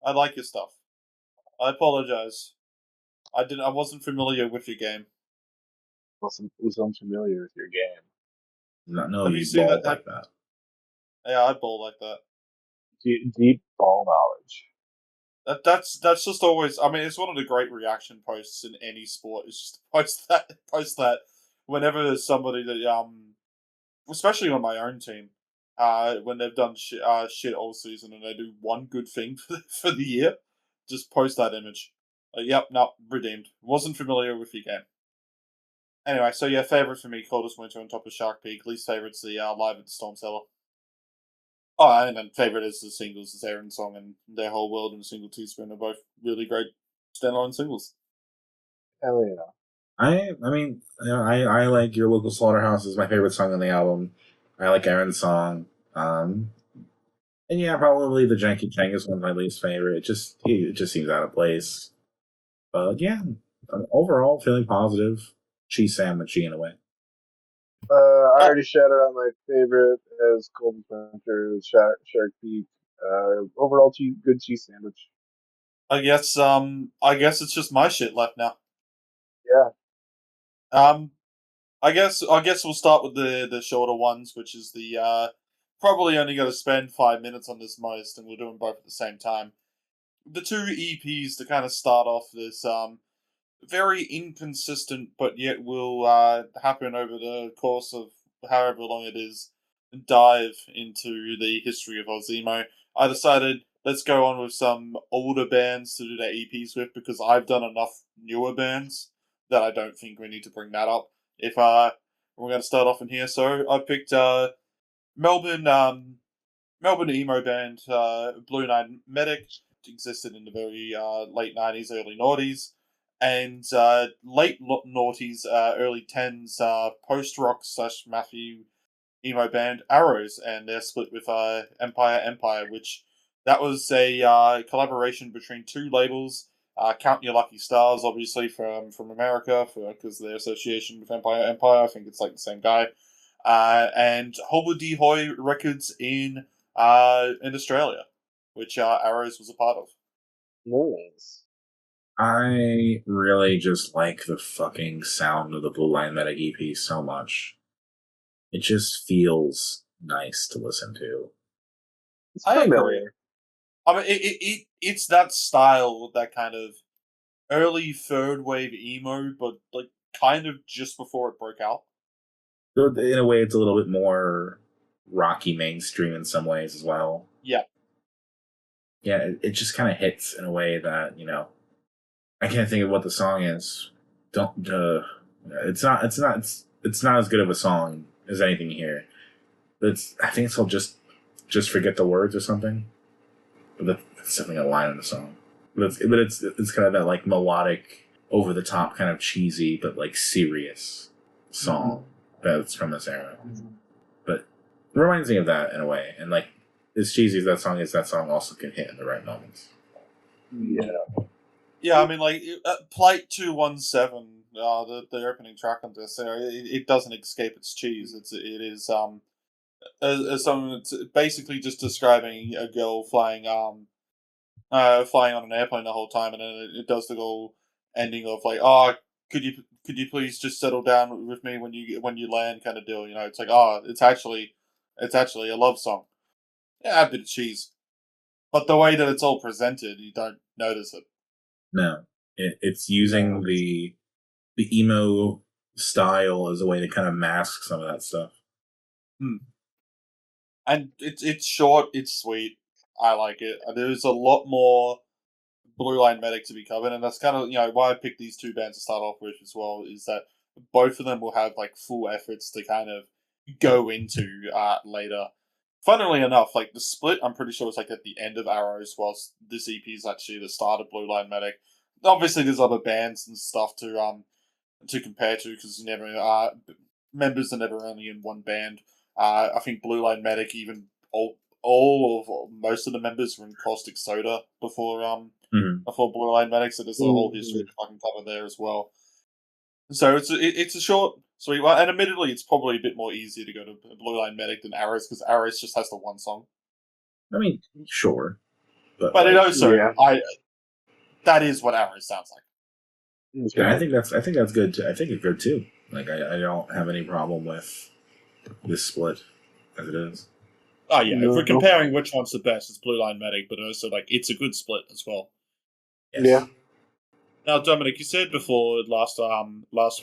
I like your stuff. I apologize. I wasn't familiar with your game. Was unfamiliar with your game. No, have you seen that like that? Yeah, I ball like that. Deep ball knowledge. That's just always. I mean, it's one of the great reaction posts in any sport. Is just to post that whenever there's somebody that especially on my own team, when they've done shit all season and they do one good thing for the year, just post that image. Yep, no, redeemed. Wasn't familiar with your game. Anyway, so yeah, favourite for me, Coldest Winter on top of Shark Peak. Least favourite's the Live at the Storm Cellar. Oh, and then favourite is the singles, the Aaron song and Their Whole World and a Single Teaspoon are both really great standalone singles. Hell yeah. I mean, I like Your Local Slaughterhouse is my favorite song on the album. I like Aaron's song. And yeah, probably the Janky Chang is one of my least favorite. It just seems out of place. But yeah, overall feeling positive. Cheese sandwichy in a way. I already shouted out my favorite as Cold Winter, Shark Peak. Overall, good cheese sandwich. I guess it's just my shit left now. Yeah. I guess we'll start with the shorter ones, which is the probably only going to spend 5 minutes on this most, and we'll do them both at the same time. The two EPs to kind of start off this very inconsistent, but yet will happen over the course of however long it is, dive into the history of Ozemo. I decided let's go on with some older bands to do their EPs with, because I've done enough newer bands that I don't think we need to bring that up. If we're going to start off in here, so I picked Melbourne emo band Blueline Medic. Existed in the very late 90s, early noughties, and late noughties, early 10s post-rock / Matthew emo band Arrows, and they're split with Empire, which that was a collaboration between two labels. Count Your Lucky Stars, obviously from America, because their association with Empire. I think it's like the same guy, and Hobbity Hoy Records in Australia, which Arrows was a part of. Nice. I really just like the fucking sound of the Blueline Medic EP so much. It just feels nice to listen to. It's familiar. I mean, it's that style, that kind of early third wave emo, but like kind of just before it broke out. So in a way, it's a little bit more rocky mainstream in some ways as well. Yeah. Yeah, it just kind of hits in a way that, you know, I can't think of what the song is. Don't it's not as good of a song as anything here. I think it's called just forget the words or something. But that's definitely a line in the song. But it's kind of that like melodic, over the top, kind of cheesy but like serious song that's from this era. But it reminds me of that in a way, and like as cheesy as that song also can hit in the right moments. Yeah. Yeah, I mean, like Plate 217, the opening track on this, it doesn't escape its cheese. It is as something that's basically just describing a girl flying flying on an airplane the whole time, and then it does the whole ending of like, oh, could you please just settle down with me when you land, kind of deal. You know, it's like, oh, it's actually a love song. Yeah, a bit of cheese, but the way that it's all presented, you don't notice it. No, it's using the emo style as a way to kind of mask some of that stuff. And it's short, it's sweet. I like it. There's a lot more Blueline Medic to be covered, and that's kind of, you know, why I picked these two bands to start off with as well, is that both of them will have like full efforts to kind of go into later. Funnily enough, like the split, I'm pretty sure it's like at the end of Arrows, whilst this EP is actually the start of Blueline Medic. Obviously, there's other bands and stuff to compare to, because you never members are never only in one band. I think Blueline Medic, even most of the members were in Caustic Soda before before Blueline Medic, so there's a whole history to fucking cover there as well. So it's a short, sweet one, and admittedly, it's probably a bit more easier to go to Blueline Medic than Arrows, because Arrows just has the one song. I mean, sure, but it also that is what Arrows sounds like. Yeah, I think that's good too. I think it's good too. Like I don't have any problem with this split as it is. Oh yeah, if we're comparing which one's the best, it's Blueline Medic, but also like it's a good split as well. Yes. Yeah. Now, Dominic, you said before last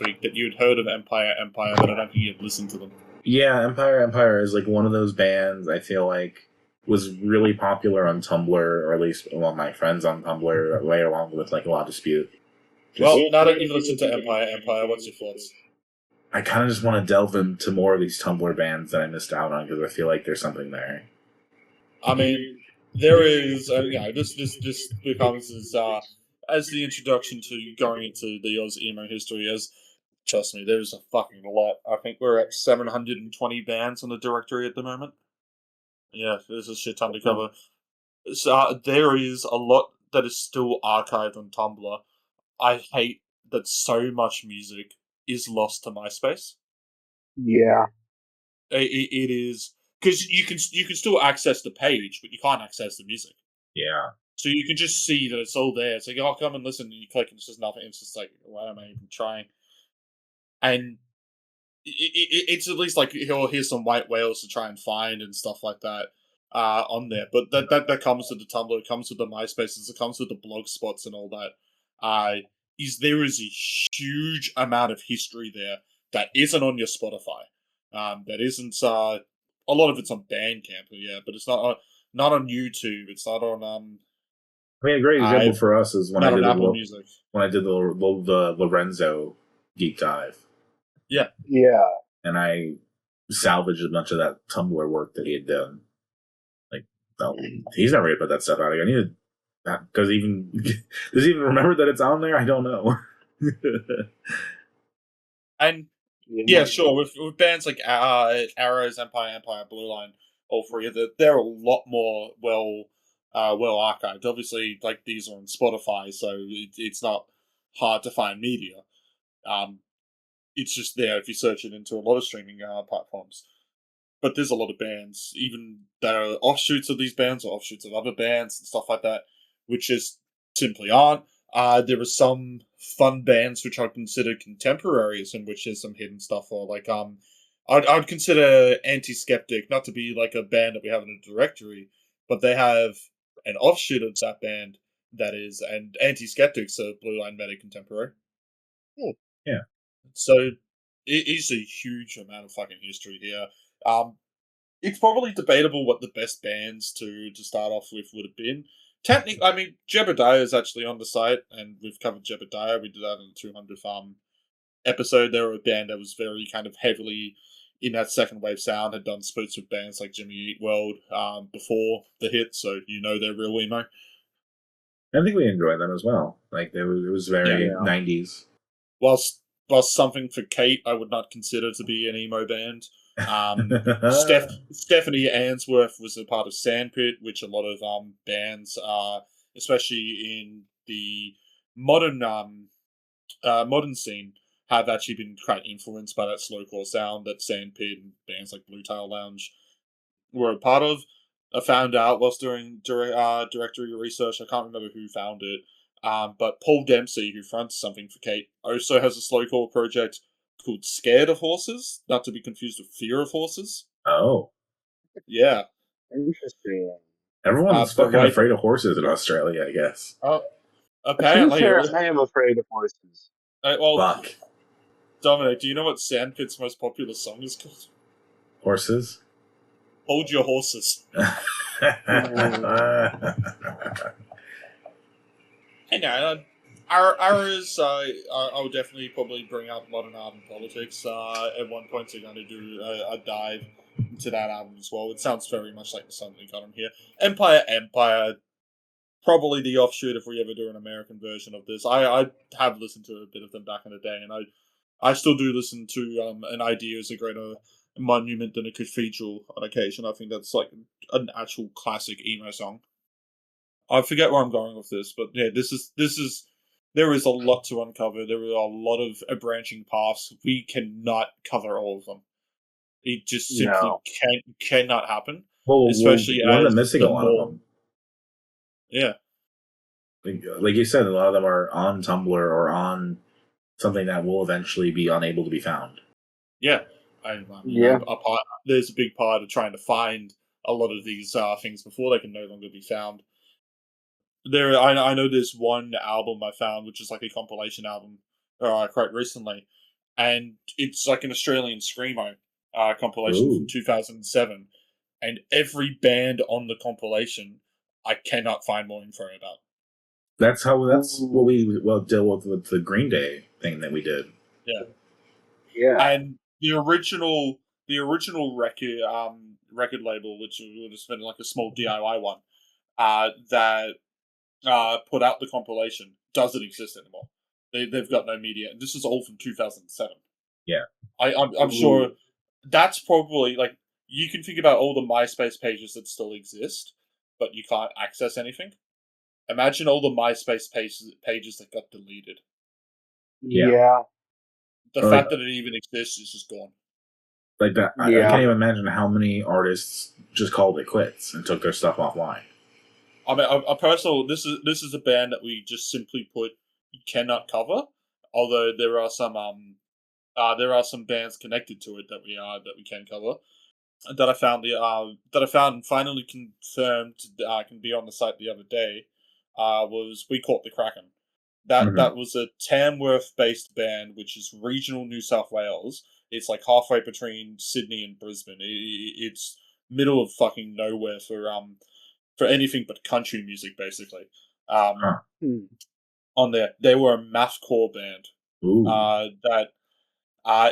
week that you'd heard of Empire, but I don't think you'd listened to them. Yeah, Empire is like one of those bands I feel like was really popular on Tumblr, or at least among my friends on Tumblr, way along with like Law Dispute. Well, now that you've listened to Empire, what's your thoughts? I kind of just want to delve into more of these Tumblr bands that I missed out on, because I feel like there's something there. I mean, there is, this becomes as the introduction to going into the Oz emo history. As trust me, there's a fucking lot. I think we're at 720 bands on the directory at the moment. Yeah, there's a shit ton to cover. So there is a lot that is still archived on Tumblr. I hate that so much music is lost to MySpace. Yeah, it is, because you can still access the page, but you can't access the music. Yeah. So you can just see that it's all there. It's like, oh, come and listen, and you click, and it's just nothing. It's just like, why am I even trying? And it's at least like, here's some white whales to try and find and stuff like that on there. But that comes with the Tumblr, it comes with the MySpaces, it comes with the blog spots and all that. There is a huge amount of history there that isn't on your Spotify. That isn't a lot of it's on Bandcamp, yeah, but it's not on YouTube. It's not on I mean, a great example for us is when I did the Lorenzo Geek Dive. Yeah. Yeah. And I salvaged a bunch of that Tumblr work that he had done. Like, no, he's never gonna put that stuff out again. I needed that, because does he even remember that it's on there? I don't know. And yeah, sure, with bands like Arrows, Empire, Blueline, all three of them, they're a lot more well archived. Obviously, like, these are on Spotify, so it's not hard to find media. It's just there if you search it into a lot of streaming platforms. But there's a lot of bands, even that are offshoots of these bands or offshoots of other bands and stuff like that, which just simply aren't. There are some fun bands which I'd consider contemporaries, in which there's some hidden stuff, or like I'd consider Anti-Skeptic not to be like a band that we have in a directory, but they have an offshoot of that band that is, and Anti-Skeptics are Blueline Medic contemporary. Yeah. So it is a huge amount of fucking history here. It's probably debatable what the best bands to start off with would have been. Technically, I mean, Jebediah is actually on the site, and we've covered Jebediah. We did that in the 200th episode. They were a band that was very kind of heavily in that second wave sound, had done splits with bands like Jimmy Eat World before the hit, so you know they're real emo. I think we enjoyed them as well. Like it was very 90s. Whilst Something for Kate, I would not consider to be an emo band. Stephanie Answorth was a part of Sandpit, which a lot of bands, especially in the modern scene, have actually been quite influenced by that slowcore sound that Sandpit and bands like Blue Tail Lounge were a part of. I found out whilst doing directory research, I can't remember who found it, but Paul Dempsey, who fronts Something for Kate, also has a slowcore project called Scared of Horses, not to be confused with Fear of Horses. Oh. Yeah. Interesting. Everyone's fucking afraid of horses in Australia, I guess. Apparently. I am afraid of horses. Fuck. Dominic, do you know what Sandpit's most popular song is called? Horses? Hold Your Horses. Hey, no, ours, I'll definitely probably bring up Modern Art and Politics. At one point, we're going to do a dive into that album as well. It sounds very much like the song we got on here. Empire, probably the offshoot if we ever do an American version of this. I have listened to a bit of them back in the day, and I still do listen to An Idea is a greater monument than a cathedral on occasion. I think that's like an actual classic emo song. I forget where I'm going with this, but yeah, this is there is a lot to uncover. There are a lot of branching paths. We cannot cover all of them. It just simply cannot happen. Well, especially one of them missing a lot of them. Yeah, like you said, a lot of them are on Tumblr or on something that will eventually be unable to be found. Yeah, there's a big part of trying to find a lot of these things before they can no longer be found. I know there's one album I found, which is like a compilation album, quite recently, and it's like an Australian screamo compilation from 2007, and every band on the compilation I cannot find more info about. That's what we deal with the Green Day thing that we did. Yeah. And the original record label, which would have been like a small DIY one, that put out the compilation, doesn't exist anymore. They've got no media, and this is all from 2007. Yeah, I'm sure that's probably like you can think about all the MySpace pages that still exist, but you can't access anything. Imagine all the MySpace pages that got deleted. Yeah. The fact that it even exists is just gone. Like that, I can't even imagine how many artists just called it quits and took their stuff offline. I mean, a personal. This is a band that we just simply put you cannot cover. Although there are some bands connected to it that we can cover. That I found and finally confirmed can be on the site the other day. Was We Caught the Kraken. That was a Tamworth based band, which is regional New South Wales. It's like halfway between Sydney and Brisbane. It's middle of fucking nowhere for anything but country music, basicof On there, they were a mathcore band that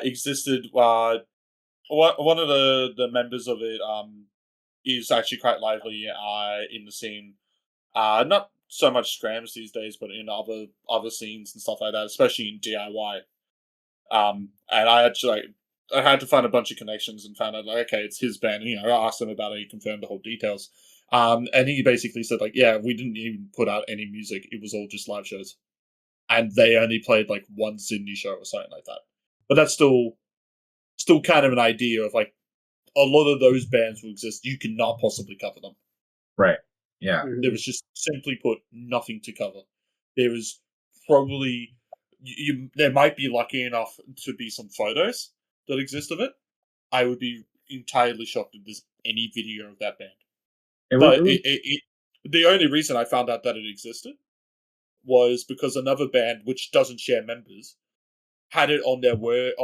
existed. One of the members of it is actually quite lively in the scene. Not so much scrams these days, but in other scenes and stuff like that, especially in DIY. And I had to find a bunch of connections and found out like, okay, it's his band. And, I asked him about it. He confirmed the whole details. And he basically said like, yeah, we didn't even put out any music. It was all just live shows, and they only played like one Sydney show or something like that. But that's still kind of an idea of like a lot of those bands will exist. You cannot possibly cover them. Right. Yeah. There was just simply put nothing to cover. There was probably there might be lucky enough to be some photos that exist of it. I would be entirely shocked if there's any video of that band. The only reason I found out that it existed was because another band, which doesn't share members, had it on their word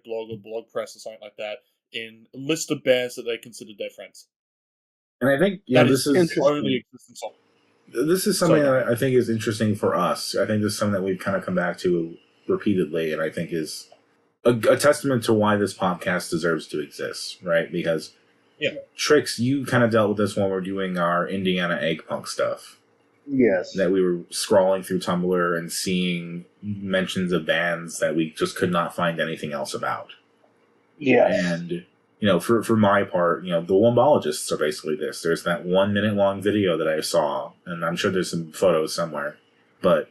blog or blog press or something like that, in a list of bands that they considered their friends. And I think this is only existing song. This is something that I think is interesting for us. I think this is something that we've kind of come back to repeatedly, and I think is a testament to why this podcast deserves to exist, right? Because Trix, you kind of dealt with this when we're doing our Indiana egg punk stuff. Yes. That we were scrolling through Tumblr and seeing mentions of bands that we just could not find anything else about. Yes. And, for my part, the Wombologists are basically this. There's that 1 minute long video that I saw, and I'm sure there's some photos somewhere. But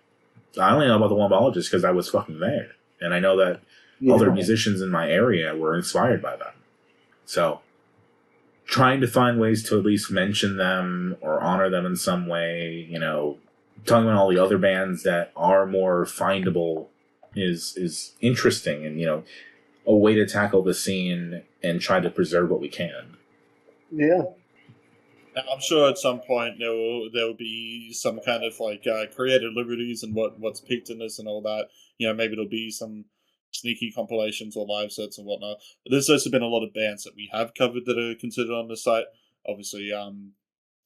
I only know about the Wombologists because I was fucking there. And I know that other musicians in my area were inspired by them. So, trying to find ways to at least mention them or honor them in some way, talking about all the other bands that are more findable is interesting and, a way to tackle the scene and try to preserve what we can. Yeah. I'm sure at some point there will be some kind of creative liberties and what's picked in this and all that. Maybe there'll be some sneaky compilations or live sets and whatnot. But there's also been a lot of bands that we have covered that are considered on the site. Obviously,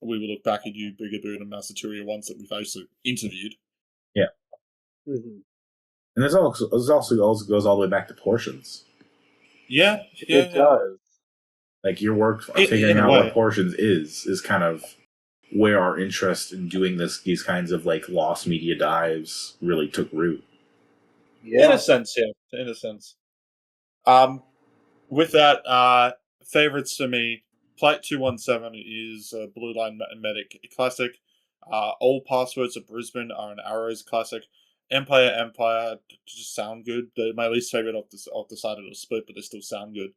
we will look back at you, Bigger Bird and Mouseatouille, ones that we've also interviewed. Yeah. Mm-hmm. And this also goes all the way back to Portions. Yeah, it does. Like your work figuring out what Portions is kind of where our interest in doing these kinds of lost media dives really took root. Yeah. In a sense, yeah. In a sense. With that, favorites for me, Plight 217 is a Blueline Medic classic. Old Passwords of Brisbane are an Arrows classic. Empire just sound good. They're my least favorite off the side of the split, but they still sound good.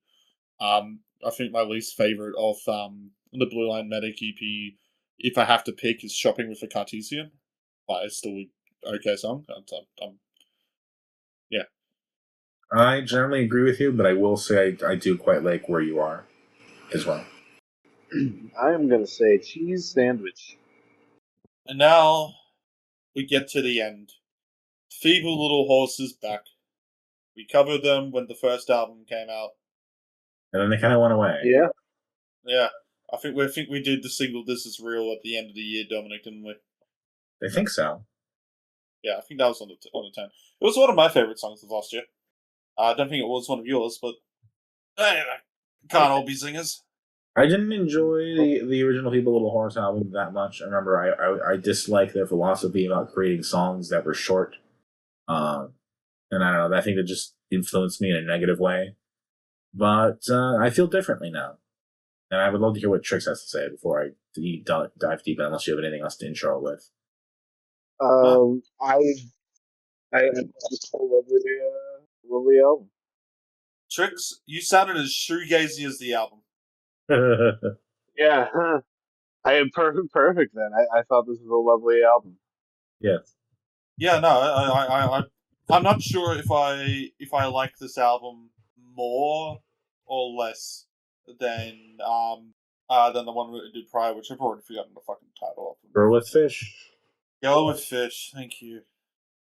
I think my least favorite of the Blueline Medic EP, if I have to pick, is Shopping with a Cartesian. But it's still an okay song. Yeah. I generally agree with you, but I will say I do quite like Where You Are as well. I am going to say Cheese Sandwich. And now we get to the end. Feeble Little Horse is back. We covered them when the first album came out. And then they kind of went away. Yeah. Yeah. I think we did the single This Is Real at the end of the year, Dominic, didn't we? I think so. Yeah, I think that was on the 10. It was one of my favourite songs of last year. I don't think it was one of yours, but can't all be singers. I didn't enjoy the original Feeble Little Horse album that much. I remember I disliked their philosophy about creating songs that were short. And I don't know, I think it just influenced me in a negative way. But I feel differently now. And I would love to hear what Trix has to say before I dive deep in, unless you have anything else to intro with. I just lovely album. Trix, you sounded as shoegazy as the album. Yeah, I am perfect then. I thought this was a lovely album. Yes. Yeah, no, I'm not sure if I like this album more or less than the one we did prior, which I've already forgotten the fucking title of. Girl with Fish. Girl with Fish, thank you.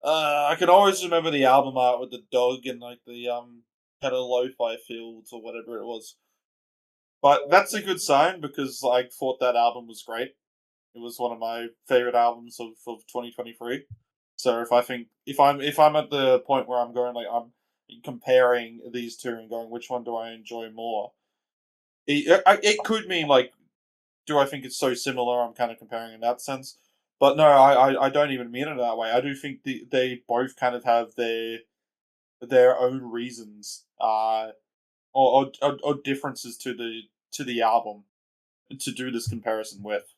I can always remember the album art with the dog and the kind of lo-fi fields or whatever it was. But that's a good sign because I thought that album was great. It was one of my favorite albums of 2023. So if I'm at the point where I'm going I'm comparing these two and going which one do I enjoy more, it could mean do I think it's so similar? I'm kind of comparing in that sense. But no, I don't even mean it that way. I do think they both kind of have their own reasons, or differences to the album to do this comparison with.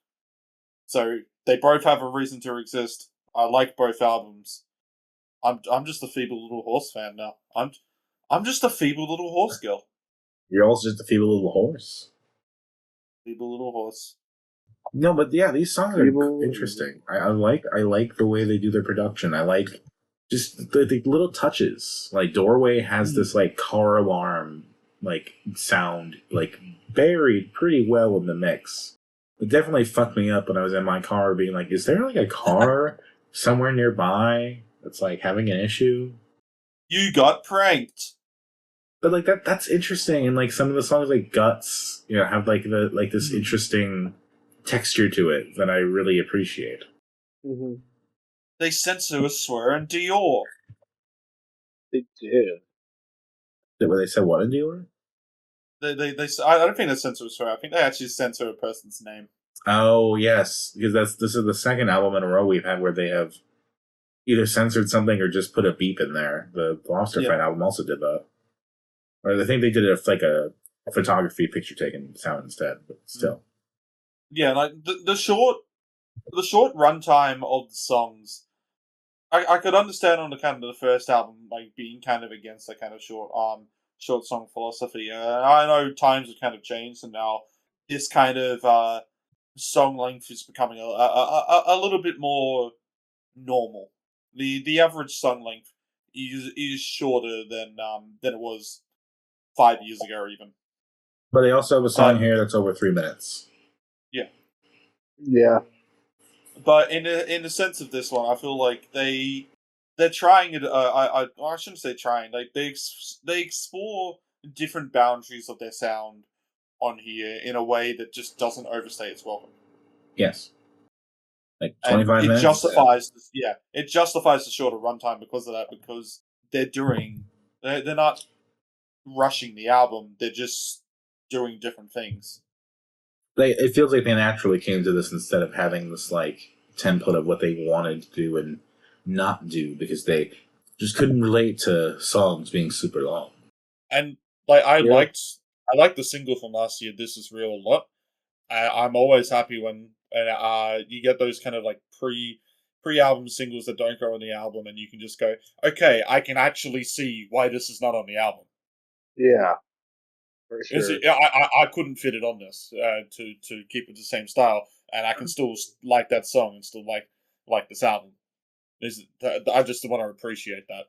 So they both have a reason to exist. I like both albums. I'm just a Feeble Little Horse fan now. I'm just a Feeble Little Horse girl. You're also just a Feeble Little Horse. Feeble Little Horse. No, but yeah, these songs are interesting. I like the way they do their production. I like just the little touches. Like Doorway has this car alarm sound buried pretty well in the mix. It definitely fucked me up when I was in my car being like, is there a car somewhere nearby that's like having an issue. You got pranked. But like that's interesting, and like some of the songs like Guts, have like this interesting texture to it that I really appreciate. Mm-hmm. They censor a swear in Dior. They did. Where they said what in Dior? I don't think they censor a swear. I think they actually censor a person's name. Oh yes, because this is the second album in a row we've had where they have either censored something or just put a beep in there. The Lobster Fight album also did that. Or I think they did it with like a photography picture taken sound instead, but still. Yeah, like the short runtime of the songs, I could understand on the kind of the first album like being kind of against that kind of short song philosophy. I know times have kind of changed, and now this kind of song length is becoming a little bit more normal. The average song length is shorter than it was 5 years ago, or even. But they also have a song here that's over 3 minutes. Yeah. Yeah. But in the sense of this one, I feel like they're trying it. I shouldn't say trying. Like they explore different boundaries of their sound on here in a way that just doesn't overstay its welcome. Yes. Like 25 minutes. It justifies the shorter runtime because of that. Because they're not rushing the album. They're just doing different things. It feels like they naturally came to this instead of having this like template of what they wanted to do and not do because they just couldn't relate to songs being super long. And like I liked the single from last year, "This Is Real" a lot. I'm always happy when you get those kind of like pre-album singles that don't go on the album, and you can just go, okay, I can actually see why this is not on the album. Yeah, for sure. I couldn't fit it on this to keep it the same style, and I can still like that song and still like this album. I just want to appreciate that.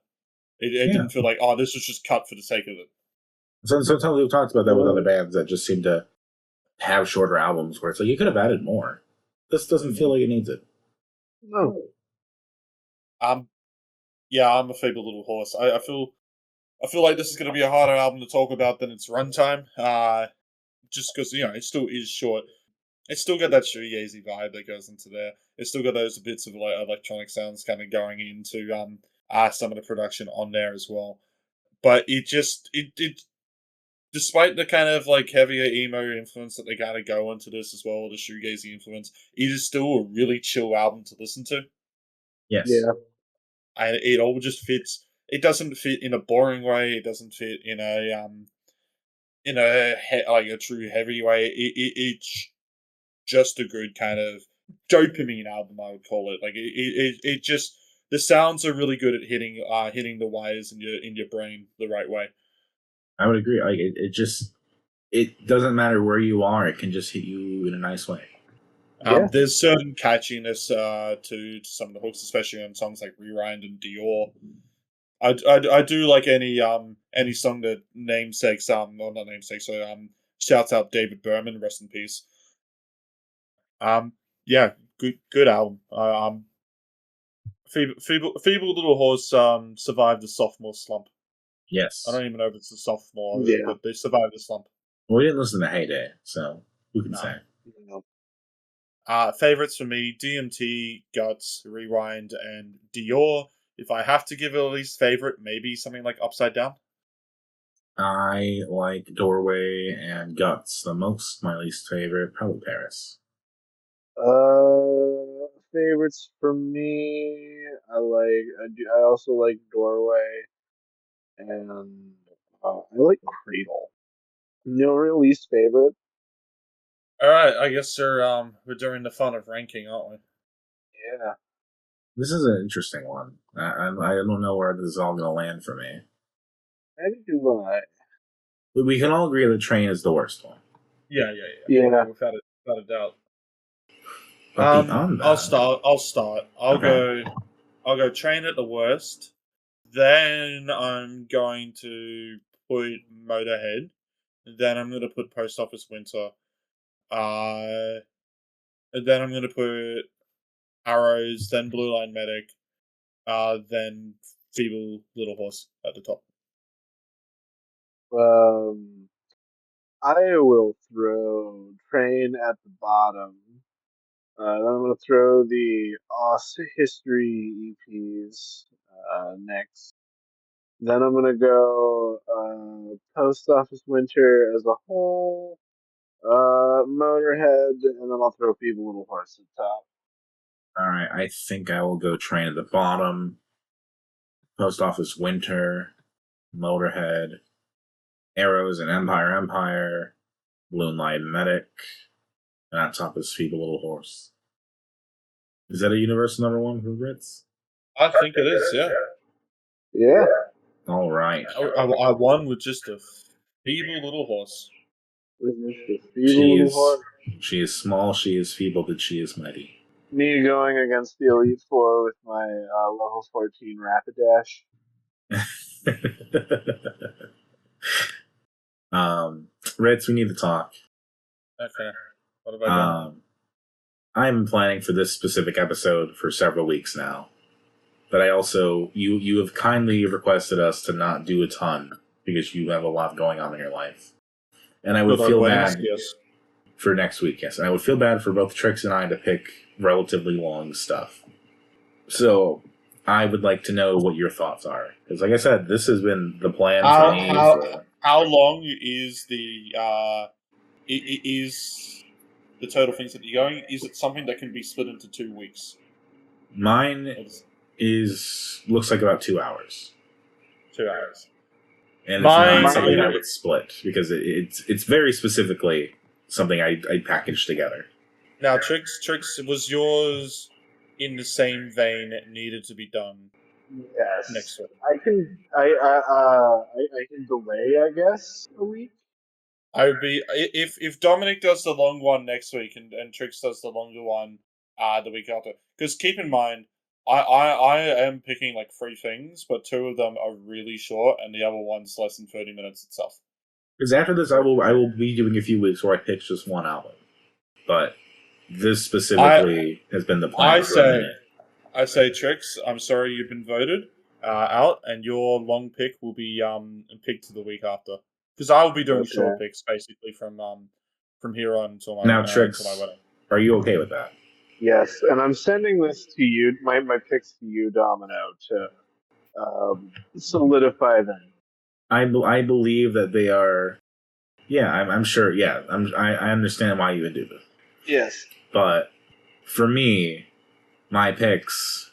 It didn't feel like, oh, this was just cut for the sake of it. So sometimes we've talked about that with other bands that just seem to have shorter albums where it's like you could have added more. This doesn't feel like it needs it. No. Yeah, I'm a feeble little horse. I feel like this is going to be a harder album to talk about than its runtime. Just because it still is short. It's still got that shoegazy vibe that goes into there. It's still got those bits of like electronic sounds kind of going into some of the production on there as well. But it despite the kind of like heavier emo influence that they kind of go into this as well, the shoegazy influence, it is still a really chill album to listen to. Yes. Yeah. And it all just fits. It doesn't fit in a boring way. It doesn't fit in like a true heavy way. It's just a good kind of dopamine album, I would call it. Like it just, the sounds are really good at hitting the wires in your brain the right way. I would agree. Like it doesn't matter where you are; it can just hit you in a nice way. There's certain catchiness to some of the hooks, especially on songs like Rewind and Dior. I do like any song that namesakes or not namesakes, so shouts out David Berman, rest in peace. Yeah, good album. Feeble Little Horse survived the sophomore slump. Yes. I don't even know if it's a sophomore, but they survived the slump. Well, we didn't listen to Heyday, so who can say? No. Favorites for me: DMT, Guts, Rewind, and Dior. If I have to give a least favorite, maybe something like Upside Down. I like Doorway and Guts the most. My least favorite, probably Paris. Favorites for me, I also like Doorway, and I like Cradle. No real least favorite. All right, I guess we're doing the fun of ranking, aren't we? Yeah. This is an interesting one. I don't know where this is all going to land for me. I think you lie. But we can all agree the Train is the worst one. Yeah. Without a doubt. But beyond that, I'll start. I'll go Train at the worst. Then I'm going to put Motörhead. Then I'm going to put Post Office Winter. And then I'm going to put Arrows, then Blueline Medic, then Feeble Little Horse at the top. I will throw Train at the bottom. Then I'm going to throw the Oz History EPs next. Then I'm going to go Post Office Winter as a whole, Motörhead, and then I'll throw Feeble Little Horse at the top. All right, I think I will go Train at the bottom, Post Office Winter, Motörhead, Arrows and Empire, Blueline Medic, and on top is Feeble Little Horse. Is that a universal number one for Ritz? I think it is, yeah. Yeah. All right. I won with just a Feeble Little Horse. She is small, she is feeble, but she is mighty. Me going against the Elite Four with my level 14 Rapid Dash. Ritz, we need to talk. Okay. What have I done? I'm planning for this specific episode for several weeks now. But I also, you have kindly requested us to not do a ton because you have a lot going on in your life. And I would feel bad for next week, yes. And I would feel bad for both Trix and I to pick relatively long stuff. So I would like to know what your thoughts are. Because like I said, this has been the plan for me. How long is the total things that you're going? Is it something that can be split into 2 weeks? Mine looks like about 2 hours. 2 hours. And it's not something I would split because it's very specifically something I packaged together. Now, Trix, was yours in the same vein it needed to be done? Yes. Next week. I can delay, I guess, a week. I would be if Dominic does the long one next week and Trix does the longer one the week after. Because keep in mind, I am picking like 3 things, but 2 of them are really short, and the other one's less than 30 minutes itself. Because after this, I will be doing a few weeks where I pitch just one album, but this specifically has been the plan. I say, Trix, I'm sorry you've been voted out, and your long pick will be picked to the week after. Because I will be doing short picks basically from here on until my Trix, until my wedding. Are you okay with that? Yes, and I'm sending this to you, my picks to you, Domino, to solidify them. I believe that they are. Yeah, I'm sure. Yeah, I understand why you would do this. Yes, but for me, my picks,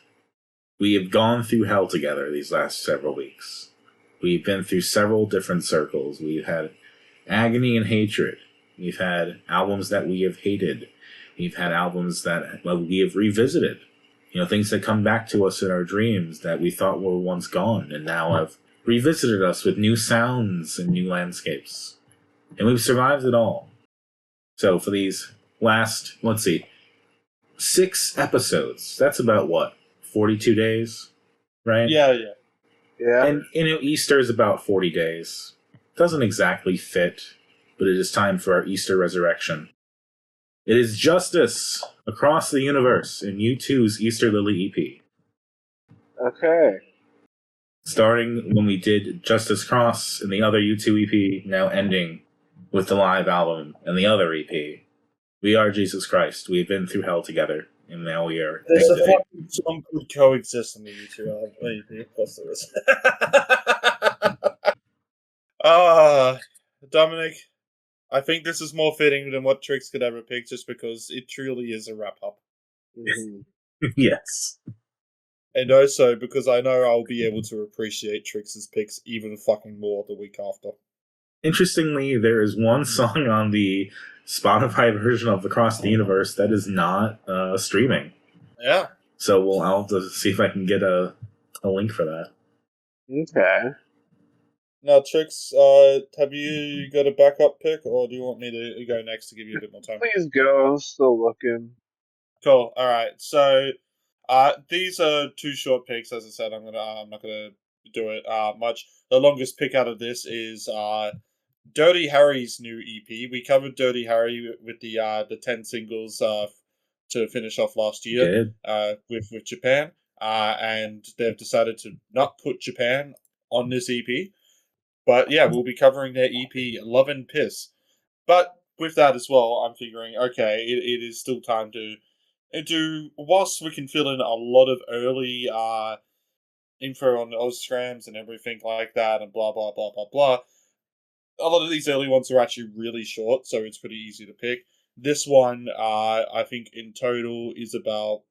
we have gone through hell together these last several weeks. We've been through several different circles. We've had agony and hatred. We've had albums that we have hated. We've had albums that we have revisited. You know, things that come back to us in our dreams that we thought were once gone and now have revisited us with new sounds and new landscapes. And we've survived it all. So for these last, 6 episodes, that's about what? 42 days? Right? Yeah. And, Easter is about 40 days. Doesn't exactly fit, but it is time for our Easter resurrection. It is Justice across the universe in U2's Easter Lily EP. Okay. Starting when we did Justice Cross in the other U2 EP, now ending with the live album and the other EP. We are Jesus Christ. We've been through hell together, and now we are. There's a fucking song could coexist in the U2 EP. Of course there is. Dominic, I think this is more fitting than what Trix could ever pick, just because it truly is a wrap-up. Mm-hmm. Yes. And also because I know I'll be able to appreciate Trix's picks even fucking more the week after. Interestingly, there is one song on the Spotify version of Across the Universe that is not streaming. Yeah. So I'll have to see if I can get a link for that. Okay. Now, Trix, have you got a backup pick, or do you want me to go next to give you a bit more time? Please go. I'm still looking. Cool. All right. So, these are 2 short picks. As I said, I'm not gonna do it much. The longest pick out of this is Dirty Harry's new EP. We covered Dirty Harry with the 10 singles to to finish off last year with Japan, and they've decided to not put Japan on this EP. But yeah, we'll be covering their EP Love and Piss. But with that as well, I'm figuring, okay, it is still time to do, whilst we can fill in a lot of early info on the Ozgrams and everything like that, and blah, blah, blah, blah, blah. A lot of these early ones are actually really short, so it's pretty easy to pick. This one, I think in total is about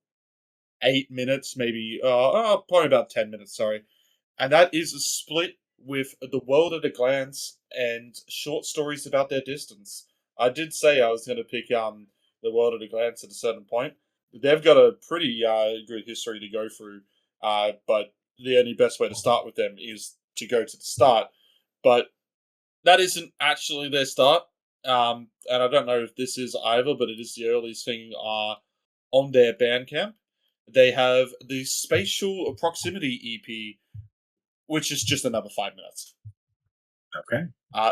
8 minutes, maybe, probably about 10 minutes, sorry. And that is a split with The World at a Glance and short stories about their distance. I did say I was going to pick The World at a Glance at a certain point. They've got a pretty good history to go through, but the only best way to start with them is to go to the start. But that isn't actually their start, and I don't know if this is either, but it is the earliest thing on their Bandcamp. They have the Spatial Proximity EP, which is just another 5 minutes. Okay.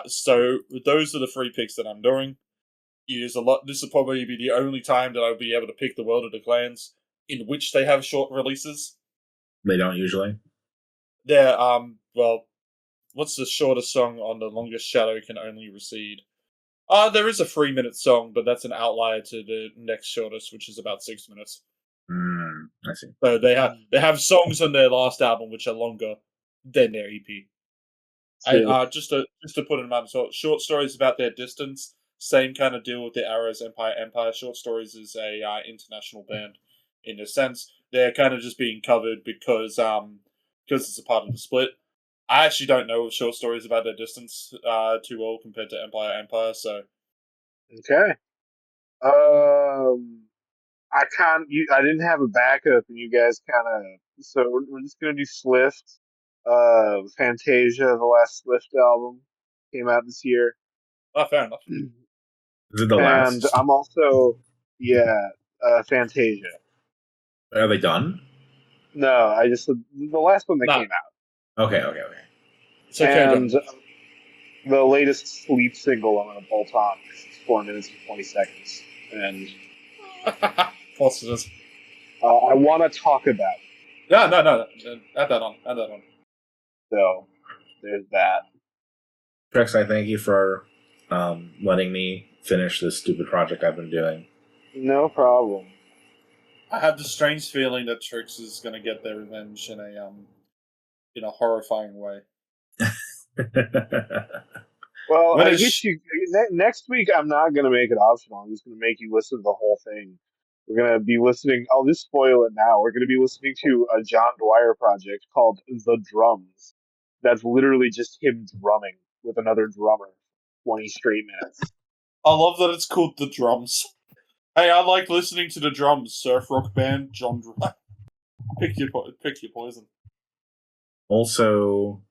So those are the 3 picks that I'm doing. This will probably be the only time that I'll be able to pick The World at a Glance in which they have short releases. They don't usually. They're well, what's the shortest song on The Longest Shadow Can Only Recede? There is a 3-minute song, but that's an outlier to the next shortest, which is about 6 minutes. I see. So they have songs on their last album which are longer than their EP. Just to put in mind, so short stories about their distance, same kind of deal with the Arrows Empire. Empire Short Stories is a international band in a sense. They're kind of just being covered because it's a part of the split. I actually don't know short stories about their distance too well compared to Empire. So okay. I didn't have a backup, and you guys kind of. So we're just gonna do Slift. Fantasia, the last Slift album, came out this year. fair enough. Is it the And last? I'm also Fantasia. Are they done? No, I just the last one that came out. Okay. It's okay, And the latest Sleep single I'm gonna bolt on because it's 4 minutes and 20 seconds, and False it is. I want to talk about it. No. Add that on. So there's that. Trix, I thank you for letting me finish this stupid project I've been doing. No problem. I have the strange feeling that Trix is going to get their revenge in a horrifying way. Well, I guess next week I'm not going to make it optional. I'm just going to make you listen to the whole thing. We're going to be listening. I'll just spoil it now. We're going to be listening to a John Dwyer project called The Drums. That's literally just him drumming with another drummer, 20 straight minutes. I love that it's called The Drums. Hey, I like listening to The Drums, surf rock band, John Dwyer. Pick your poison. Also,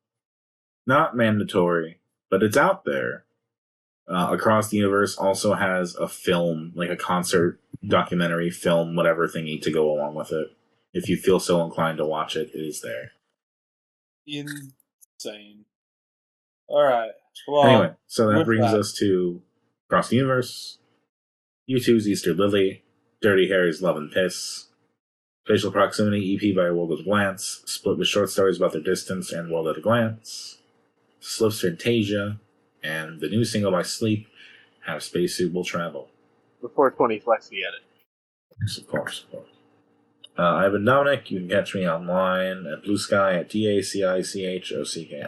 not mandatory, but it's out there. Across the Universe also has a film, like a concert, documentary, film, whatever thingy to go along with it. If you feel so inclined to watch it, it is there. Insane. Alright. Well, anyway, so that brings us to Across the Universe, U2's Easter Lily, Dirty Harry's Love and Piss, Spatial Proximity EP by World at a Glance, split with short stories about their distance and World at a Glance, Slift's Fantasia, and the new single by Sleep, How Spacesuit Will Travel. The 420 Flexi edit. Yes, of course. I've been Dominic. You can catch me online at Blue Sky at DACICHOCKI.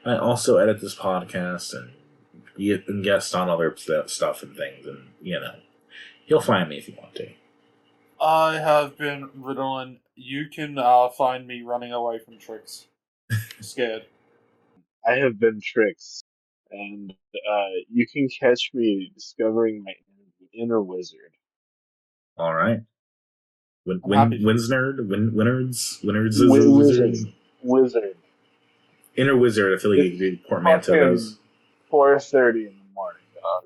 I also edit this podcast and guest on other stuff and things, and you'll find me if you want to. I have been Ritalin. You can find me running away from Trix. Scared. I have been Trix, and you can catch me discovering my inner wizard. All right. Wizard. Inner wizard. I feel like you could portmanteau those. 4:30 in the morning, dog.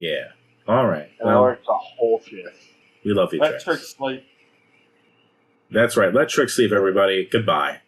Yeah. All right. And I worked the whole shift. We love you, Let Trix sleep. That's right. Let Trix sleep, everybody. Goodbye.